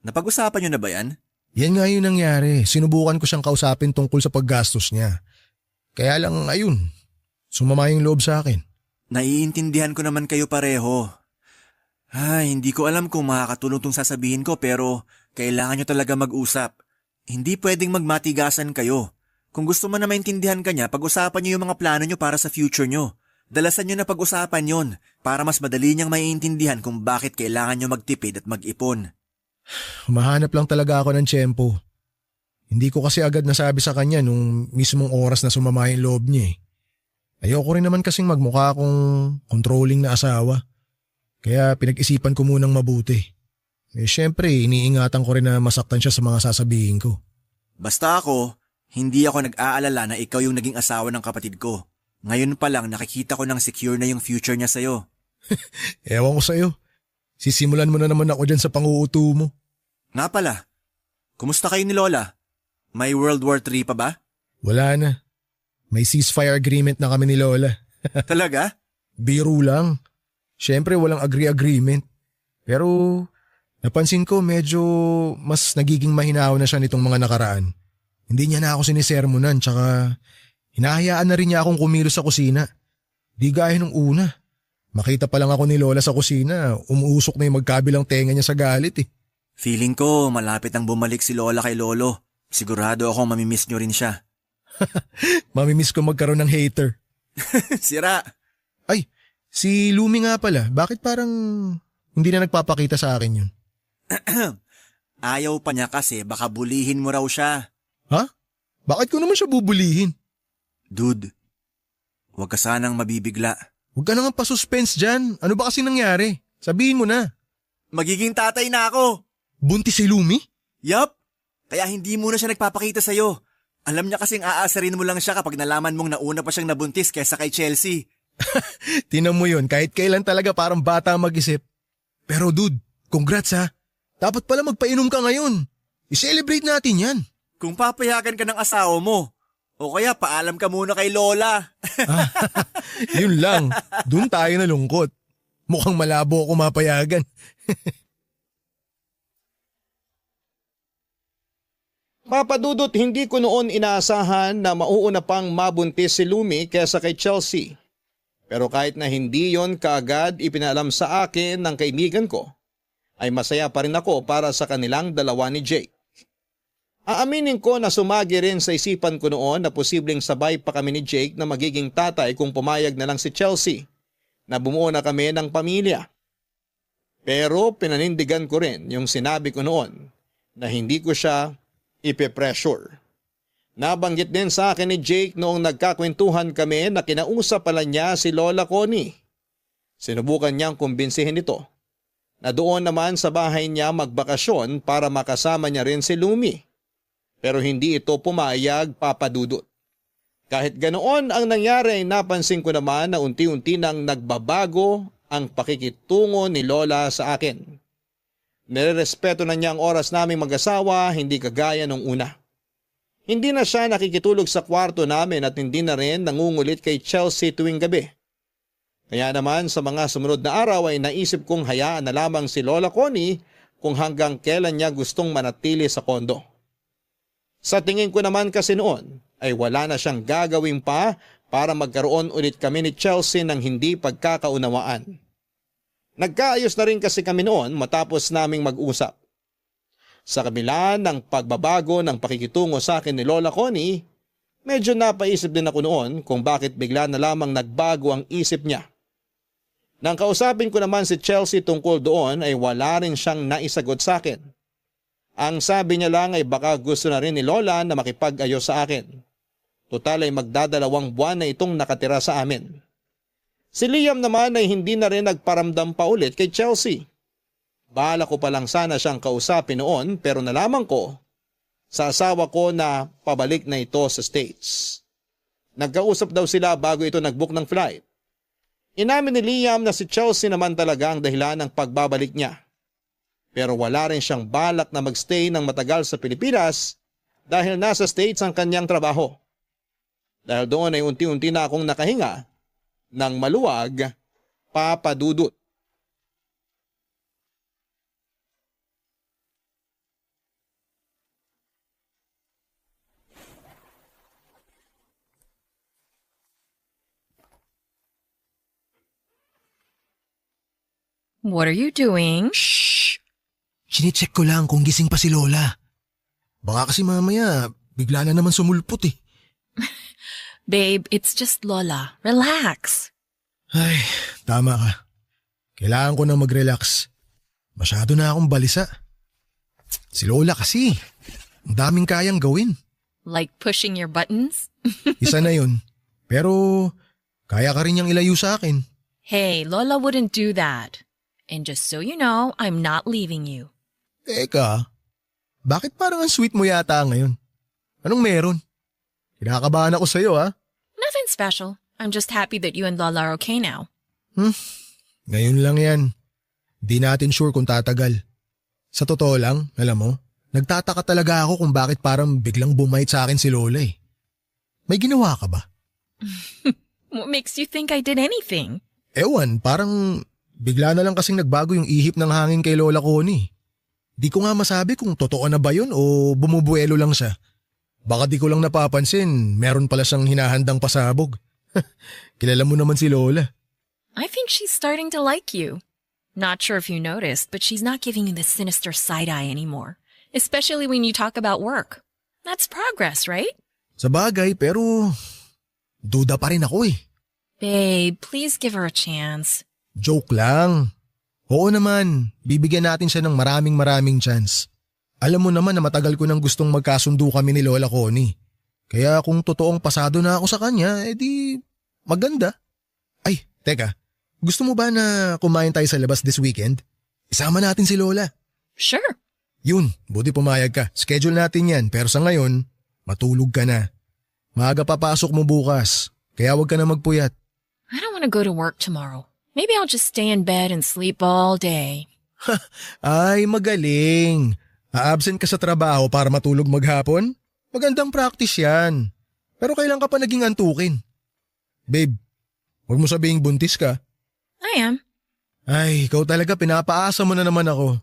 napag-usapan niyo na ba yan? Yan nga yung nangyari. Sinubukan ko siyang kausapin tungkol sa paggastos niya. Kaya lang ayun, sumama yung loob sa akin. Naiintindihan ko naman kayo pareho. Hindi ko alam kung makakatulong tong sasabihin ko pero kailangan nyo talaga mag-usap. Hindi pwedeng magmatigasan kayo. Kung gusto mo na maintindihan ka niya, pag-usapan nyo yung mga plano nyo para sa future nyo. Dalasan nyo na pag-usapan yon para mas madali niyang maiintindihan kung bakit kailangan nyo magtipid at mag-ipon. Humahanap lang talaga ako ng tiyempo. Hindi ko kasi agad nasabi sa kanya nung mismong oras na sumama yung loob niya eh. Ayoko rin naman kasing magmukha akong controlling na asawa. Kaya pinag-isipan ko munang mabuti. Syempre, iniingatan ko rin na masaktan siya sa mga sasabihin ko. Basta ako, hindi ako nag-aalala na ikaw yung naging asawa ng kapatid ko. Ngayon pa lang nakikita ko nang secure na yung future niya sa'yo. Ewan ko sa'yo. Sisimulan mo na naman ako dyan sa panguuto mo. Nga pala, kumusta kayo ni Lola? May World War III pa ba? Wala na. May ceasefire agreement na kami ni Lola. Talaga? Biro lang. Siyempre walang agreement. Pero napansin ko medyo mas nagiging mahinaw na siya nitong mga nakaraan. Hindi niya na ako sinisermonan tsaka hinahayaan na rin niya akong kumilos sa kusina. Di gaya nung una. Makita pa lang ako ni Lola sa kusina, umuusok na yung magkabilang tenga niya sa galit eh. Feeling ko malapit nang bumalik si Lola kay Lolo. Sigurado ako mamimiss nyo rin siya. Mamimiss ko magkaroon ng hater. Sira. Ay, si Lumi nga pala. Bakit parang hindi na nagpapakita sa akin yun? Ayaw pa niya kasi baka bulihin mo raw siya. Ha? Bakit ko naman siya bubulihin? Dude, huwag ka sanang mabibigla. Huwag ka na nga pa-suspense dyan. Ano ba kasi nangyari? Sabihin mo na. Magiging tatay na ako. Buntis si Lumi? Yup. Kaya hindi muna siya nagpapakita sa'yo. Alam niya kasing aasarin mo lang siya kapag nalaman mong nauna pa siyang nabuntis kaysa kay Chelsea. Tinan mo yun, kahit kailan talaga parang bata mag-isip. Pero dude, congrats ha. Dapat pala magpainom ka ngayon. I-celebrate natin yan. Kung papayagan ka ng asawa mo, o kaya paalam ka muna kay Lola. Yun lang, dun tayo nalungkot. Mukhang malabo ako mapayagan. Papadudot, hindi ko noon inaasahan na mauuna pang mabuntis si Lumi kesa kay Chelsea. Pero kahit na hindi yon kaagad ipinaalam sa akin ng kaibigan ko, ay masaya pa rin ako para sa kanilang dalawa ni Jake. Aaminin ko na sumagi rin sa isipan ko noon na posibleng sabay pa kami ni Jake na magiging tatay kung pumayag na lang si Chelsea na bumuo na kami ng pamilya. Pero pinanindigan ko rin yung sinabi ko noon na hindi ko siya ipe-pressure. Nabanggit din sa akin ni Jake noong nagkakwentuhan kami na kinausap pala niya si Lola Connie. Sinubukan niyang kumbinsihin ito na doon naman sa bahay niya magbakasyon para makasama niya rin si Lumi. Pero hindi ito pumayag, Papa Dudut. Kahit ganoon ang nangyari, napansin ko naman na unti-unti nang nagbabago ang pakikitungo ni Lola sa akin. Nirerespeto na niya ang oras naming mag-asawa, hindi kagaya nung una. Hindi na siya nakikitulog sa kwarto namin at hindi na rin nangungulit kay Chelsea tuwing gabi. Kaya naman sa mga sumunod na araw ay naisip kong hayaan na lamang si Lola Connie kung hanggang kailan niya gustong manatili sa kondo. Sa tingin ko naman kasi noon ay wala na siyang gagawin pa para magkaroon ulit kami ni Chelsea ng hindi pagkakaunawaan. Nagkaayos na rin kasi kami noon matapos naming mag-usap. Sa kabila ng pagbabago ng pakikitungo sa akin ni Lola Connie, medyo napaisip din ako noon kung bakit bigla na lamang nagbago ang isip niya. Nang kausapin ko naman si Chelsea tungkol doon ay wala rin siyang naisagot sa akin. Ang sabi niya lang ay baka gusto na rin ni Lola na makipag-ayos sa akin. Total ay magdadalawang buwan na itong nakatira sa amin. Si Liam naman ay hindi na rin nagparamdam pa ulit kay Chelsea. Bahala ko pa lang sana siyang kausapin noon pero nalaman ko sa asawa ko na pabalik na ito sa States. Nagkausap daw sila bago ito nag-book ng flight. Inamin ni Liam na si Chelsea naman talaga ang dahilan ng pagbabalik niya. Pero wala rin siyang balak na magstay ng matagal sa Pilipinas dahil nasa States ang kanyang trabaho. Dahil doon ay unti-unti na akong nakahinga ng maluwag, Papa Dudut. What are you doing? Shh! Sinicheck ko lang kung gising pa si Lola. Baka kasi mamaya bigla na naman sumulpot eh. Babe, it's just Lola. Relax. Ay, tama ka. Kailangan ko na mag-relax. Masyado na akong balisa. Si Lola kasi, ang daming kayang gawin. Like pushing your buttons? Isa na yun. Pero kaya ka rin niyang ilayo sa akin. Hey, Lola wouldn't do that. And just so you know, I'm not leaving you. Teka, bakit parang ang sweet mo yata ngayon? Anong meron? Kinakabahan ako sa'yo ha? Nothing special. I'm just happy that you and Lola are okay now. Ngayon lang yan. Di natin sure kung tatagal. Sa totoo lang, alam mo, nagtataka talaga ako kung bakit parang biglang bumait sa akin si Lola eh. May ginawa ka ba? What makes you think I did anything? Ewan, parang bigla na lang kasing nagbago yung ihip ng hangin kay Lola Connie. Di ko nga masabi kung totoo na ba yun o bumubuelo lang siya. Baka di ko lang napapansin, meron pala siyang hinahandang pasabog. Kilala mo naman si Lola. I think she's starting to like you. Not sure if you noticed, but she's not giving you the sinister side eye anymore. Especially when you talk about work. That's progress, right? Sa bagay, pero duda pa rin ako eh. Babe, please give her a chance. Joke lang. Oo naman, bibigyan natin siya ng maraming chance. Alam mo naman na matagal ko nang gustong magkasundo kami ni Lola Connie. Kaya kung totoong pasado na ako sa kanya, edi maganda. Ay, teka, gusto mo ba na kumain tayo sa labas this weekend? Isama natin si Lola. Sure. Yun, buti pumayag ka. Schedule natin yan, pero sa ngayon, matulog ka na. Maaga papasok mo bukas, kaya wag ka na magpuyat. I don't want to go to work tomorrow. Maybe I'll just stay in bed and sleep all day. Ay, magaling. A-absent ka sa trabaho para matulog maghapon? Magandang practice yan. Pero kailan ka pa naging antukin? Babe, huwag mo sabihing buntis ka. I am. Ay, ikaw talaga pinapaasa mo na naman ako.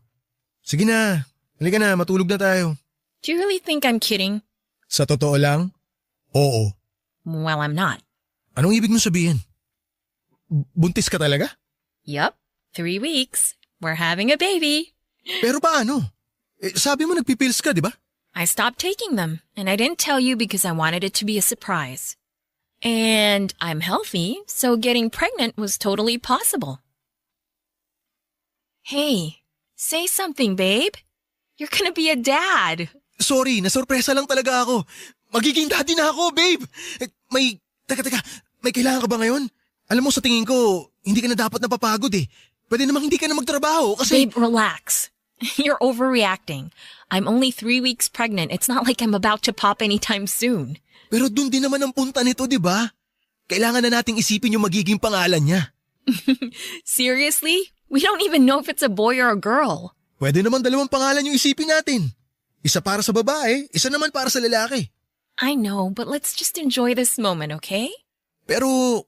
Sige na, halika na, matulog na tayo. Do you really think I'm kidding? Sa totoo lang? Oo. Well, I'm not. Anong ibig mo sabihin? Buntis ka talaga? Yup. 3 weeks. We're having a baby. Pero paano? Sabi mo nagpipills ka, di ba? I stopped taking them, and I didn't tell you because I wanted it to be a surprise. And I'm healthy, so getting pregnant was totally possible. Hey, say something, babe. You're gonna be a dad. Sorry, nasurpresa lang talaga ako. Magiging daddy na ako, babe. Teka, may kailangan ka ba ngayon? Alam mo, sa tingin ko, hindi ka na dapat napapagod eh. Pwede namang hindi ka na magtrabaho kasi… Babe, relax. You're overreacting. I'm only 3 weeks pregnant. It's not like I'm about to pop anytime soon. Pero dun din naman ang punta nito, di ba? Kailangan na nating isipin yung magiging pangalan niya. Seriously? We don't even know if it's a boy or a girl. Pwede naman 2 pangalan yung isipin natin. Isa para sa babae, isa naman para sa lalaki. I know, but let's just enjoy this moment, okay? Pero,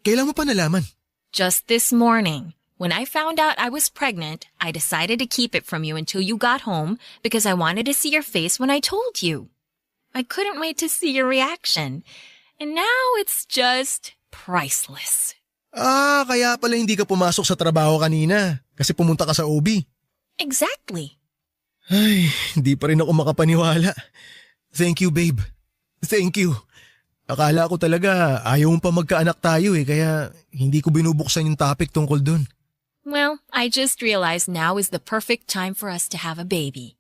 kailan mo pa nalaman? Just this morning. When I found out I was pregnant, I decided to keep it from you until you got home because I wanted to see your face when I told you. I couldn't wait to see your reaction. And now it's just priceless. Kaya pala hindi ka pumasok sa trabaho kanina kasi pumunta ka sa OB. Exactly. Ay, hindi pa rin ako makapaniwala. Thank you, babe. Thank you. Akala ko talaga ayaw mong pa magkaanak tayo kaya hindi ko binubuksan yung topic tungkol dun. Well, I just realized now is the perfect time for us to have a baby.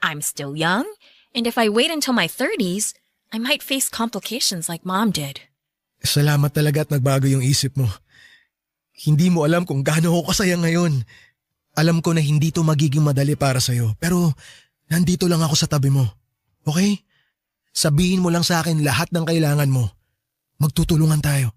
I'm still young, and if I wait until my 30s, I might face complications like Mom did. Salamat talaga at nagbago yung isip mo. Hindi mo alam kung gaano ako kasaya ngayon. Alam ko na hindi to magiging madali para sa'yo, pero nandito lang ako sa tabi mo. Okay? Sabihin mo lang sa akin lahat ng kailangan mo. Magtutulungan tayo.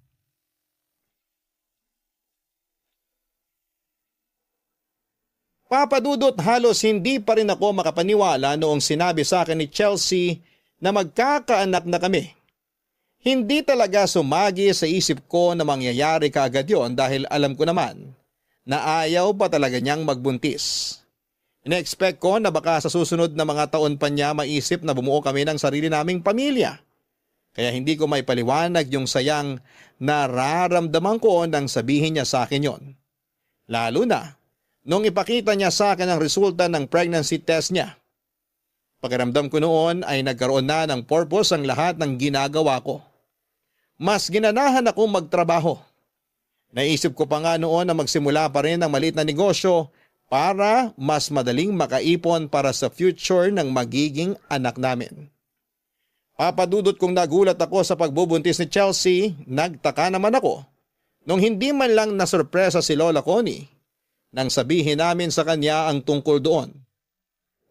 Papa Dudut, halos hindi pa rin ako makapaniwala noong sinabi sa akin ni Chelsea na magkakaanak na kami. Hindi talaga sumagi sa isip ko na mangyayari kaagad yon dahil alam ko naman na ayaw pa talaga niyang magbuntis. Ina-expect ko na baka sa susunod na mga taon pa niya maisip na bumuo kami ng sarili naming pamilya. Kaya hindi ko may paliwanag yung sayang nararamdaman ko nang sabihin niya sa akin yon. Lalo na nung ipakita niya sa akin ang resulta ng pregnancy test niya. Pakiramdam ko noon ay nagkaroon na ng purpose ang lahat ng ginagawa ko. Mas ginanahan akong magtrabaho. Naisip ko pa nga noon na magsimula pa rin ng maliit na negosyo para mas madaling makaipon para sa future ng magiging anak namin. Papadudot kong nagulat ako sa pagbubuntis ni Chelsea, nagtaka naman ako nung hindi man lang nasurpresa si Lola Connie nang sabihin namin sa kanya ang tungkol doon.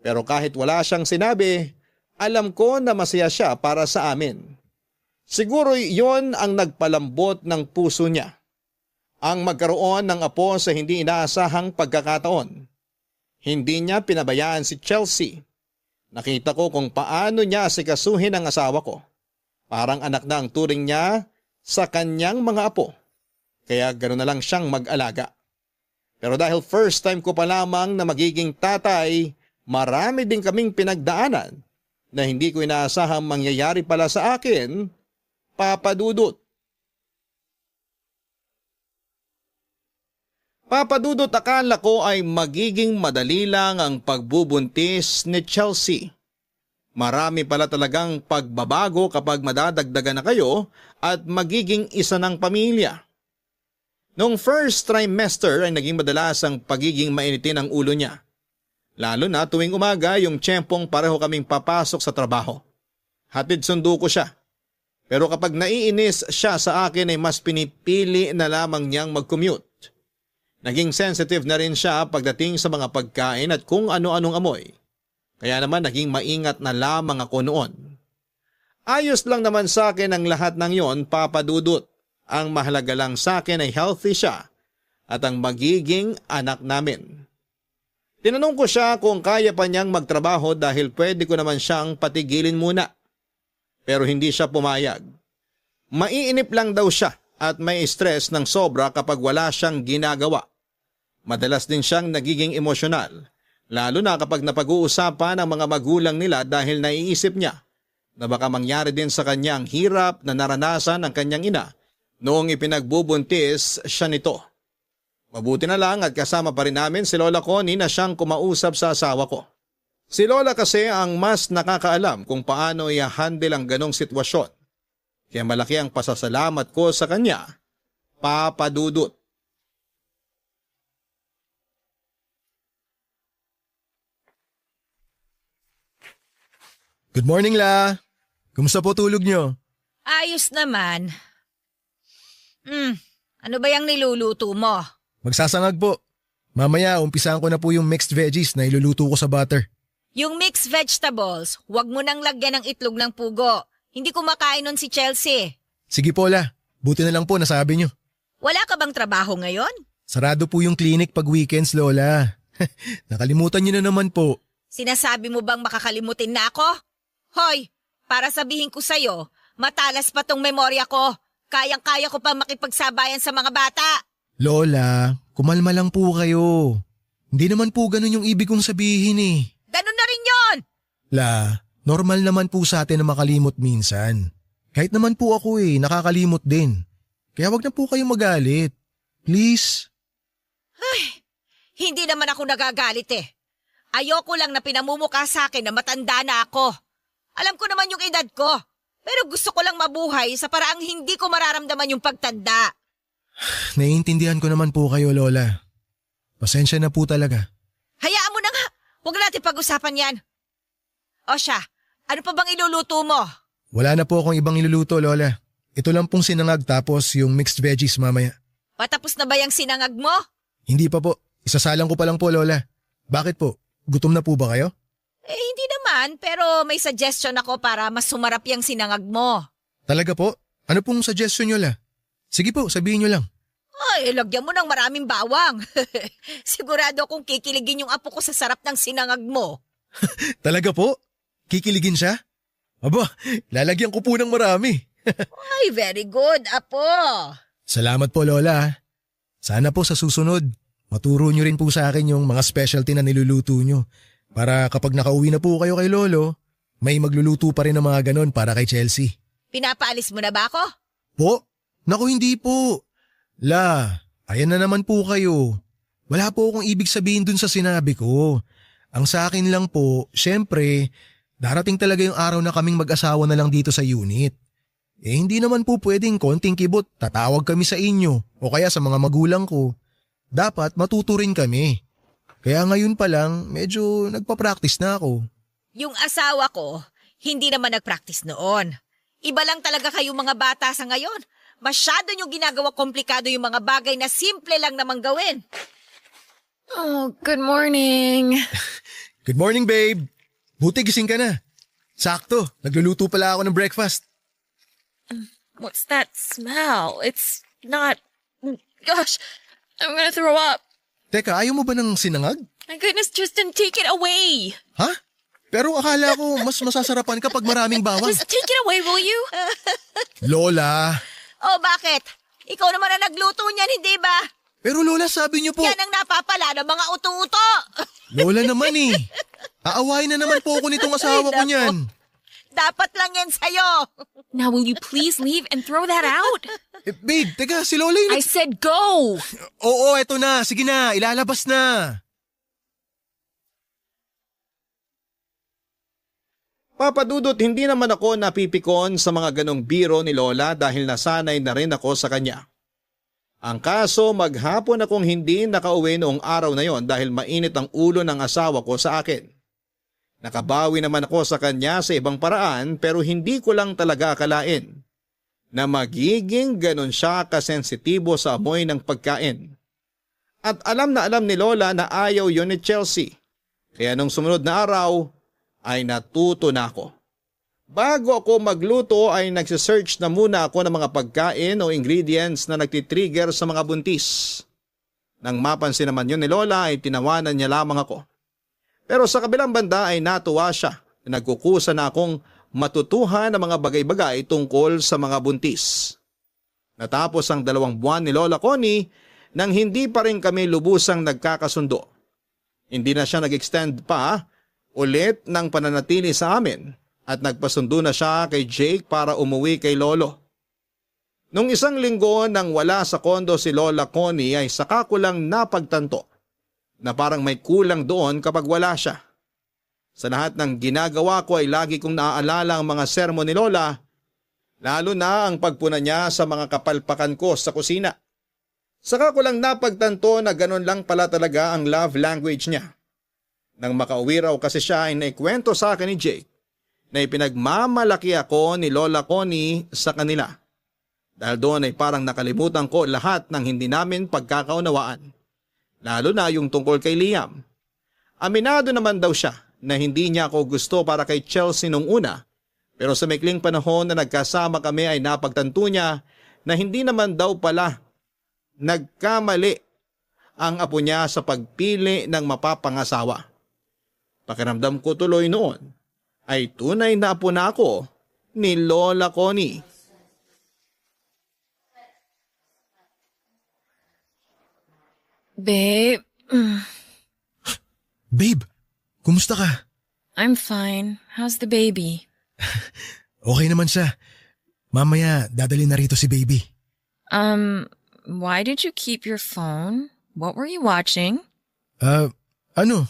Pero kahit wala siyang sinabi, alam ko na masaya siya para sa amin. Siguro yon ang nagpalambot ng puso niya. Ang magkaroon ng apo sa hindi inaasahang pagkakataon. Hindi niya pinabayaan si Chelsea. Nakita ko kung paano niya asikasuhin ang asawa ko. Parang anak na ang turing niya sa kanyang mga apo. Kaya gano'n na lang siyang mag-alaga. Pero dahil first time ko pa lamang na magiging tatay, marami din kaming pinagdaanan na hindi ko inaasahang mangyayari pala sa akin, Papa Dudut. Papa Dudut, akala ko ay magiging madali lang ang pagbubuntis ni Chelsea. Marami pala talagang pagbabago kapag madadagdagan na kayo at magiging isa ng pamilya. Noong first trimester ay naging madalas ang pagiging mainitin ang ulo niya. Lalo na tuwing umaga yung tiyempong pareho kaming papasok sa trabaho. Hatid sundo ko siya. Pero kapag naiinis siya sa akin ay mas pinipili na lamang niyang mag-commute. Naging sensitive na rin siya pagdating sa mga pagkain at kung ano-anong amoy. Kaya naman naging maingat na lamang ako noon. Ayos lang naman sa akin ang lahat ng yon, Papa Dudut. Ang mahalaga lang sa akin ay healthy siya at ang magiging anak namin. Tinanong ko siya kung kaya pa niyang magtrabaho dahil pwede ko naman siyang patigilin muna. Pero hindi siya pumayag. Maiinip lang daw siya at may stress ng sobra kapag wala siyang ginagawa. Madalas din siyang nagiging emosyonal, lalo na kapag napag-uusapan ang mga magulang nila dahil naiisip niya na baka mangyari din sa kanya ang hirap na naranasan ng kanyang ina noong ipinagbubuntis siya nito. Mabuti na lang at kasama pa rin namin si Lola Connie na siyang kumausap sa asawa ko. Si Lola kasi ang mas nakakaalam kung paano i-handle ang ganong sitwasyon. Kaya malaki ang pasasalamat ko sa kanya, Papa Dudut. Good morning, La. Kumusta po tulog nyo? Ayos naman. Ano ba yung niluluto mo? Magsasangag po. Mamaya, umpisahan ko na po yung mixed veggies na iluluto ko sa butter. Yung mixed vegetables, huwag mo nang lagyan ng itlog ng pugo. Hindi kumakain nun si Chelsea. Sige po, La. Buti na lang po nasabi nyo. Wala ka bang trabaho ngayon? Sarado po yung clinic pag weekends, Lola. Nakalimutan nyo na naman po. Sinasabi mo bang makakalimutin na ako? Hoy, para sabihin ko sa'yo, matalas pa tong memorya ko. Kayang-kaya ko pa makipagsabayan sa mga bata. Lola, kumalma lang po kayo. Hindi naman po ganun yung ibig kong sabihin eh. Ganun na rin yon. La, normal naman po sa atin na makalimot minsan. Kahit naman po ako nakakalimot din. Kaya wag na po kayong magalit. Please. Hindi naman ako nagagalit eh. Ayoko lang na pinamumukha sa akin na matanda na ako. Alam ko naman yung edad ko. Pero gusto ko lang mabuhay sa paraang hindi ko mararamdaman yung pagtanda. Naiintindihan ko naman po kayo, Lola. Pasensya na po talaga. Hayaan mo na nga. Huwag natin pag-usapan yan. O siya, ano pa bang iluluto mo? Wala na po akong ibang iluluto, Lola. Ito lang pong sinangag tapos yung mixed veggies mamaya. Patapos na ba yung sinangag mo? Hindi pa po. Isasalang ko pa lang po, Lola. Bakit po? Gutom na po ba kayo? Hindi naman, pero may suggestion ako para mas sumarap yung sinangag mo. Talaga po? Ano pong suggestion nyo, La? Sige po, sabihin nyo lang. Ay, lagyan mo ng maraming bawang. Sigurado akong kikiligin yung apo ko sa sarap ng sinangag mo. Talaga po? Kikiligin siya? Aba, lalagyan ko po ng marami. Ay, very good, apo. Salamat po, Lola. Sana po sa susunod, maturo nyo rin po sa akin yung mga specialty na niluluto nyo. Para kapag nakauwi na po kayo kay Lolo, may magluluto pa rin ng mga ganon para kay Chelsea. Pinapaalis mo na ba ako? Po? Naku, hindi po. La, ayan na naman po kayo. Wala po akong ibig sabihin dun sa sinabi ko. Ang sa akin lang po, syempre, darating talaga yung araw na kaming mag-asawa na lang dito sa unit. Hindi naman po pwedeng konting kibot, tatawag kami sa inyo o kaya sa mga magulang ko. Dapat matuto rin kami. Kaya ngayon pa lang, medyo nagpa-practice na ako. Yung asawa ko, hindi naman nag-practice noon. Iba lang talaga kayong mga bata sa ngayon. Masyado nyo ginagawa komplikado yung mga bagay na simple lang namang gawin. Oh, good morning. Good morning, babe. Buti gising ka na. Sakto, nagluluto pala ako ng breakfast. What's that smell? It's not... Gosh, I'm gonna throw up. Teka, ayaw mo ba ng sinangag? My goodness, Tristan, take it away. Ha? Pero akala ko mas masasarapan kapag maraming bawang. Just take it away, will you? Lola! Oh, bakit? Ikaw naman ang nagluto niyan, hindi ba? Pero Lola, sabi niyo po... Yan ang napapala ng mga uto-uto. Lola naman Aawain na naman po ako nitong asawa ko Ay, niyan. Dapat lang yan sa'yo. Now, will you please leave and throw that out? Babe, teka, si Lola I said go! Oo, eto na. Sige na, ilalabas na. Papa Dudut, hindi naman ako napipikon sa mga ganong biro ni Lola dahil nasanay na rin ako sa kanya. Ang kaso, maghapon akong hindi nakauwi noong araw na yon dahil mainit ang ulo ng asawa ko sa akin. Nakabawi naman ako sa kanya sa ibang paraan pero hindi ko lang talaga akalain na magiging ganon siya kasensitibo sa amoy ng pagkain. At alam na alam ni Lola na ayaw yon ni Chelsea. Kaya nung sumunod na araw ay natuto na ako. Bago ako magluto ay nagsisearch na muna ako ng mga pagkain o ingredients na nagtitrigger sa mga buntis. Nang mapansin naman yun ni Lola ay tinawanan niya lamang ako. Pero sa kabilang banda ay natuwa siya na nagkukusa na akong matutuhan ng mga bagay-bagay tungkol sa mga buntis. Natapos ang 2 buwan ni Lola Connie nang hindi pa rin kami lubusang nagkakasundo. Hindi na siya nag-extend pa ulit ng pananatili sa amin at nagpasundo na siya kay Jake para umuwi kay Lolo. Nung 1 linggo nang wala sa kondo si Lola Connie ay saka ko lang napagtanto na parang may kulang doon kapag wala siya. Sa lahat ng ginagawa ko ay lagi kong naaalala ang mga sermon ni Lola, lalo na ang pagpuna niya sa mga kapalpakan ko sa kusina. Saka ko lang napagtanto na ganun lang pala talaga ang love language niya. Nang makauwi raw kasi siya ay naikwento sa akin ni Jake na ipinagmamalaki ako ni Lola Connie sa kanila. Dahil doon ay parang nakalimutan ko lahat ng hindi namin pagkakaunawaan. Lalo na yung tungkol kay Liam. Aminado naman daw siya na hindi niya ako gusto para kay Chelsea nung una, pero sa maikling panahon na nagkasama kami ay napagtanto niya na hindi naman daw pala nagkamali ang apo niya sa pagpili ng mapapangasawa. Pakiramdam ko tuloy noon ay tunay na apo na ako ni Lola Connie. Babe, Babe, kumusta ka? I'm fine. How's the baby? Okay naman siya. Mamaya, dadali na rito si baby. Why did you keep your phone? What were you watching? Ano?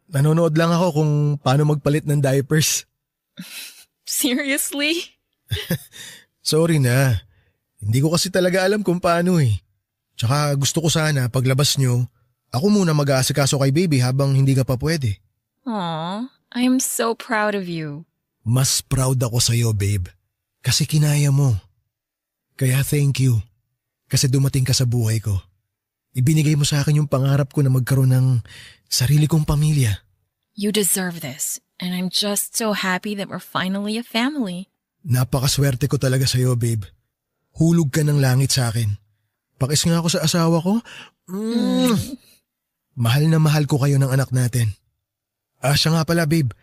Nanonood lang ako kung paano magpalit ng diapers. Seriously? Sorry na. Hindi ko kasi talaga alam kung paano eh. Tsaka gusto ko sana paglabas nyo, ako muna mag-aasikaso kay baby habang hindi ka pa pwede. Aw, I am so proud of you. Mas proud ako sa'yo, babe. Kasi kinaya mo. Kaya thank you. Kasi dumating ka sa buhay ko. Ibinigay mo sa akin yung pangarap ko na magkaroon ng sarili kong pamilya. You deserve this, and I'm just so happy that we're finally a family. Napakaswerte ko talaga sa'yo, babe. Hulog ka ng langit sa akin. Pakis nga ako sa asawa ko. Mahal na mahal ko kayo ng anak natin. Siya nga pala, babe.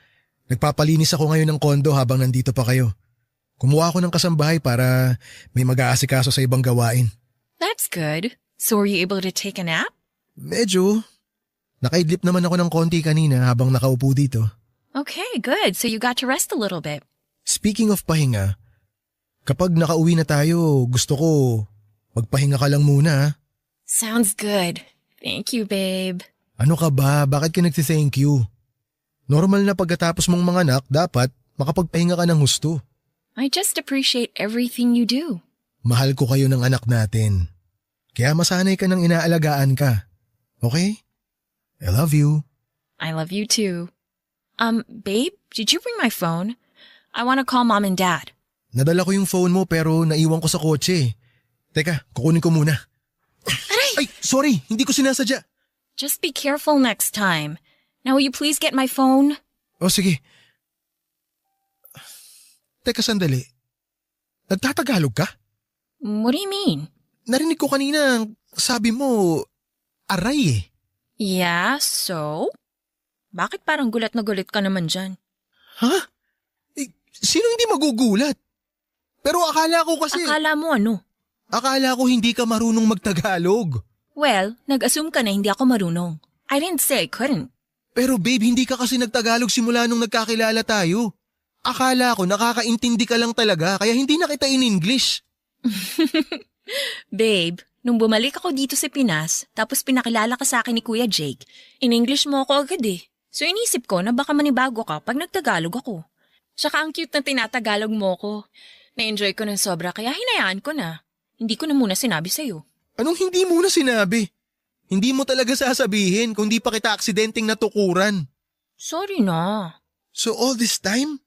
Nagpapalinis ako ngayon ng kondo habang nandito pa kayo. Kumuha ako ng kasambahay para may mag-aasikaso sa ibang gawain. That's good. So were you able to take a nap? Medyo. Nakaidlip naman ako ng konti kanina habang nakaupo dito. Okay, good. So you got to rest a little bit. Speaking of pahinga, kapag nakauwi na tayo, gusto ko magpahinga ka lang muna. Ha? Sounds good. Thank you, babe. Ano ka ba? Bakit ka nagsi-thank you? Normal na pagkatapos mong manganak, dapat makapagpahinga ka ng husto. I just appreciate everything you do. Mahal ko kayo ng anak natin. Kaya masanay ka ng inaalagaan ka. Okay? I love you. I love you too. Babe, did you bring my phone? I want to call mom and dad. Nadala ko yung phone mo pero naiwan ko sa kotse. Teka, kukunin ko muna. Aray! Ay, sorry, hindi ko sinasadya. Just be careful next time. Now will you please get my phone? O sige. Teka sandali. Nagtatagalog ka? What do you mean? Narinig ko kanina, sabi mo, aray eh. Yeah, so? Bakit parang gulat na gulat ka naman dyan? Ha? Sino hindi magugulat? Pero akala ko kasi... Akala mo ano? Akala ko hindi ka marunong magtagalog. Well, nag-assume ka na hindi ako marunong. I didn't say I couldn't. Pero babe, hindi ka kasi nagtagalog simula nung nagkakilala tayo. Akala ko nakakaintindi ka lang talaga kaya hindi na kita in English. Babe, nung bumalik ako dito sa Pinas, tapos pinakilala ka sa akin ni Kuya Jake, in English mo ako agad eh. So inisip ko na baka manibago ka pag nagtagalog ako. Tsaka ang cute na tinatagalog mo ko. Na-enjoy ko ng sobra kaya hinayaan ko na. Hindi ko na muna sinabi sa'yo. Anong hindi mo na sinabi? Hindi mo talaga sasabihin kung di pa kita aksidenteng natukuran. Sorry na. So all this time,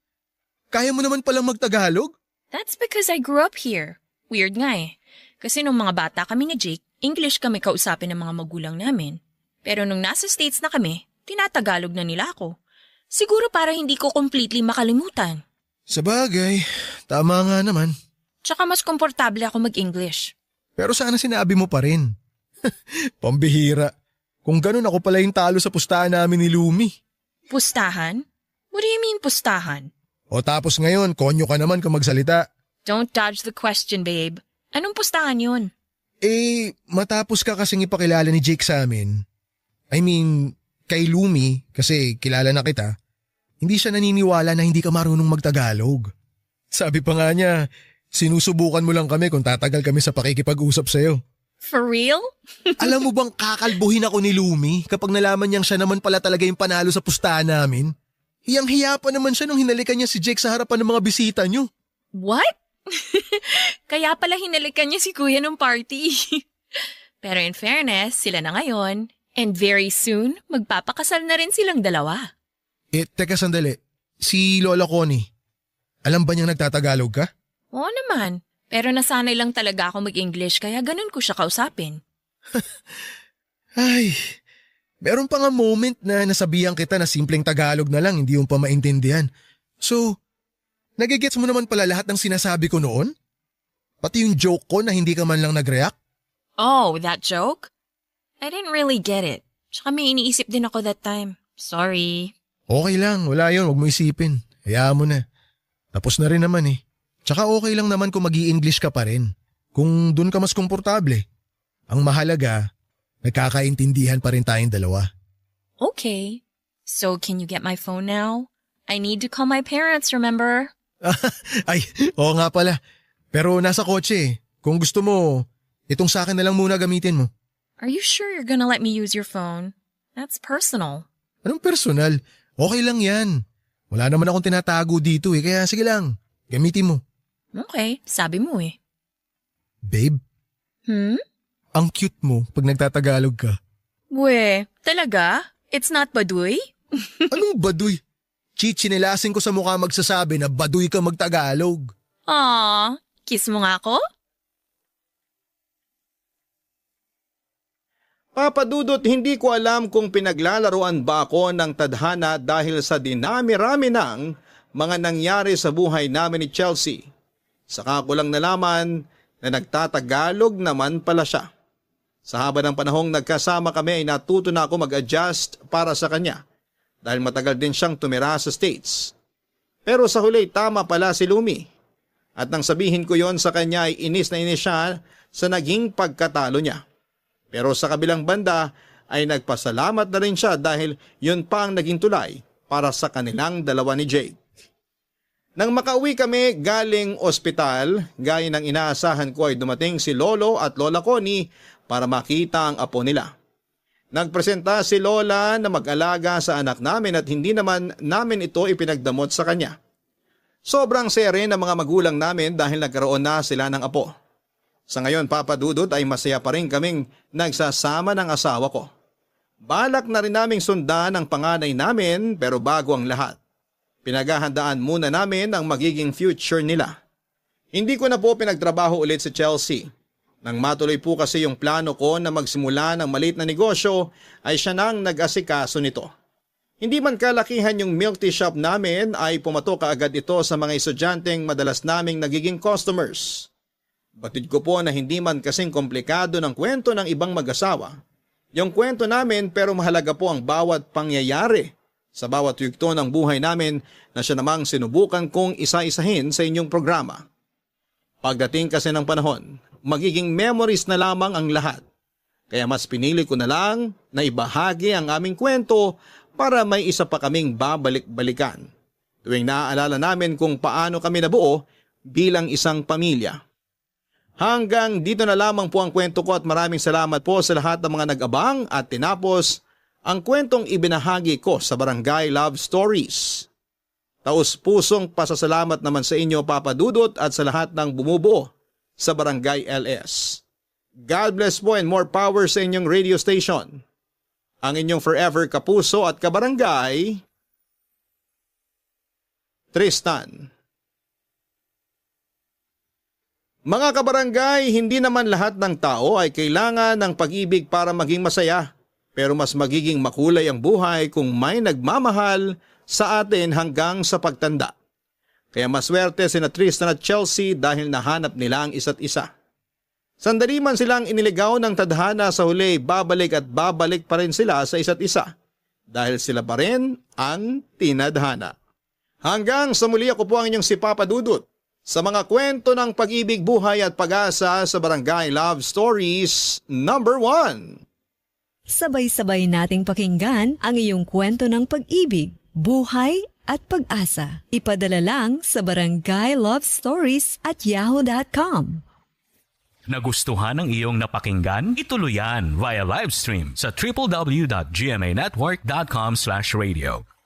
kaya mo naman palang magtagalog? That's because I grew up here. Weird nga eh. Kasi nung mga bata kami ni Jake, English kami kausapin ng mga magulang namin. Pero nung nasa States na kami, tinatagalog na nila ako. Siguro para hindi ko completely makalimutan. Sabagay, tama nga naman. Tsaka mas komportable ako mag-English. Pero sana sinabi mo pa rin. Pambihira. Kung ganun ako pala yung talo sa pustahan namin ni Lumi. Pustahan? What do you mean pustahan? O tapos ngayon, konyo ka naman kung magsalita. Don't dodge the question, babe. Anong pustahan yun? Matapos ka kasing ipakilala ni Jake sa amin. I mean, kay Lumi, kasi kilala na kita, hindi siya naniniwala na hindi ka marunong magtagalog. Sabi pa nga niya, sinusubukan mo lang kami kung tatagal kami sa pakikipag-usap sa'yo. For real? Alam mo bang kakalbuhin ako ni Lumi kapag nalaman niyang siya naman pala talaga yung panalo sa pustahan namin? Hiyang-hiya pa naman siya nung hinalikan niya si Jake sa harapan ng mga bisita niyo. What? Kaya pala hinalikan niya si kuya ng party. Pero in fairness, sila na ngayon. And very soon, magpapakasal na rin silang dalawa. Teka sandali. Si Lola Connie, alam ba niyang nagtatagalog ka? Oo naman. Pero nasanay lang talaga ako mag-English kaya ganun ko siya kausapin. Ay, meron pa nga moment na nasabihan kita na simpleng Tagalog na lang, hindi yung pa maintindihan. So, nagigets mo naman pala lahat ng sinasabi ko noon? Pati yung joke ko na hindi ka man lang nag-react? Oh, that joke? I didn't really get it. Tsaka may iniisip din ako that time. Sorry. Okay lang, wala yun, huwag mo isipin. Hayaan mo na. Tapos na rin naman eh. Tsaka okay lang naman kung mag-i-English ka pa rin. Kung dun ka mas komportable. Ang mahalaga, nagkakaintindihan pa rin tayong dalawa. Okay. So can you get my phone now? I need to call my parents, remember? Ay, oo nga pala. Pero nasa kotse eh. Kung gusto mo, itong sa akin na lang muna gamitin mo. Are you sure you're gonna let me use your phone? That's personal. Anong personal? Okay lang yan. Wala naman akong tinatago dito eh, kaya sige lang. Gamitin mo. Okay, sabi mo eh. Babe, ang cute mo pag nagtatagalog ka. We, talaga? It's not baduy? Anong baduy? Chichinilasin ko sa mukha magsasabi na baduy ka magtagalog. Aw, kiss mo nga ako? Papa Dudut, hindi ko alam kung pinaglalaroan ba ako ng tadhana dahil sa dinami-rami ng mga nangyari sa buhay namin ni Chelsea. Saka ko lang nalaman na nagtatagalog naman pala siya. Sa haba ng panahong nagkasama kami ay natuto na ako mag-adjust para sa kanya dahil matagal din siyang tumira sa States. Pero sa huli tama pala si Lumi. At nang sabihin ko yon sa kanya ay inis na inis siya sa naging pagkatalo niya. Pero sa kabilang banda ay nagpasalamat na rin siya dahil yun pa ang naging tulay para sa kanilang dalawa ni Jake. Nang makauwi kami galing ospital, gaya ng inaasahan ko ay dumating si Lolo at Lola Connie para makita ang apo nila. Nagpresenta si Lola na mag-alaga sa anak namin at hindi naman namin ito ipinagdamot sa kanya. Sobrang sere ng mga magulang namin dahil nagkaroon na sila ng apo. Sa ngayon, Papa Dudut, ay masaya pa rin kaming nagsasama ng asawa ko. Balak na rin naming sundan ang panganay namin pero bago ang lahat. Pinaghahandaan muna namin ang magiging future nila. Hindi ko na po pinagtrabaho ulit sa Chelsea. Nang matuloy po kasi yung plano ko na magsimula ng maliit na negosyo ay siya nang nag-asikaso nito. Hindi man kalakihan yung milk tea shop namin ay pumatok kaagad ito sa mga estudyanteng madalas naming nagiging customers. Batid ko po na hindi man kasing komplikado ng kwento ng ibang mag-asawa. Yung kwento namin pero mahalaga po ang bawat pangyayari sa bawat yugto ng buhay namin na siya namang sinubukan kong isa-isahin sa inyong programa. Pagdating kasi ng panahon, magiging memories na lamang ang lahat. Kaya mas pinili ko na lang na ibahagi ang aming kwento para may isa pa kaming babalik-balikan. Tuwing naaalala namin kung paano kami nabuo bilang isang pamilya. Hanggang dito na lamang po ang kwento ko at maraming salamat po sa lahat ng mga nag-abang at tinapos ang kwentong ibinahagi ko sa Barangay Love Stories. Taos-pusong pasasalamat naman sa inyo, Papa Dudut, at sa lahat ng bumubuo sa Barangay LS. God bless po and more power sa inyong radio station. Ang inyong forever kapuso at kabarangay, Tristan. Mga kabarangay, hindi naman lahat ng tao ay kailangan ng pag-ibig para maging masaya. Pero mas magiging makulay ang buhay kung may nagmamahal sa atin hanggang sa pagtanda. Kaya maswerte sina Tristan at Chelsea dahil nahanap nila ang isa't isa. Sandali man silang iniligaw ng tadhana sa huli, babalik at babalik pa rin sila sa isa't isa. Dahil sila pa rin ang tinadhana. Hanggang sa muli ako po ang inyong si Papa Dudut sa mga kwento ng pag-ibig, buhay at pag-asa sa Barangay Love Stories #1. Sabay-sabay nating pakinggan ang iyong kwento ng pag-ibig, buhay at pag-asa. Ipadala lang sa barangaylovestories@yahoo.com. Nagustuhan ng iyong napakinggan? Ituloy yan via live stream sa www.gmanetwork.com/radio.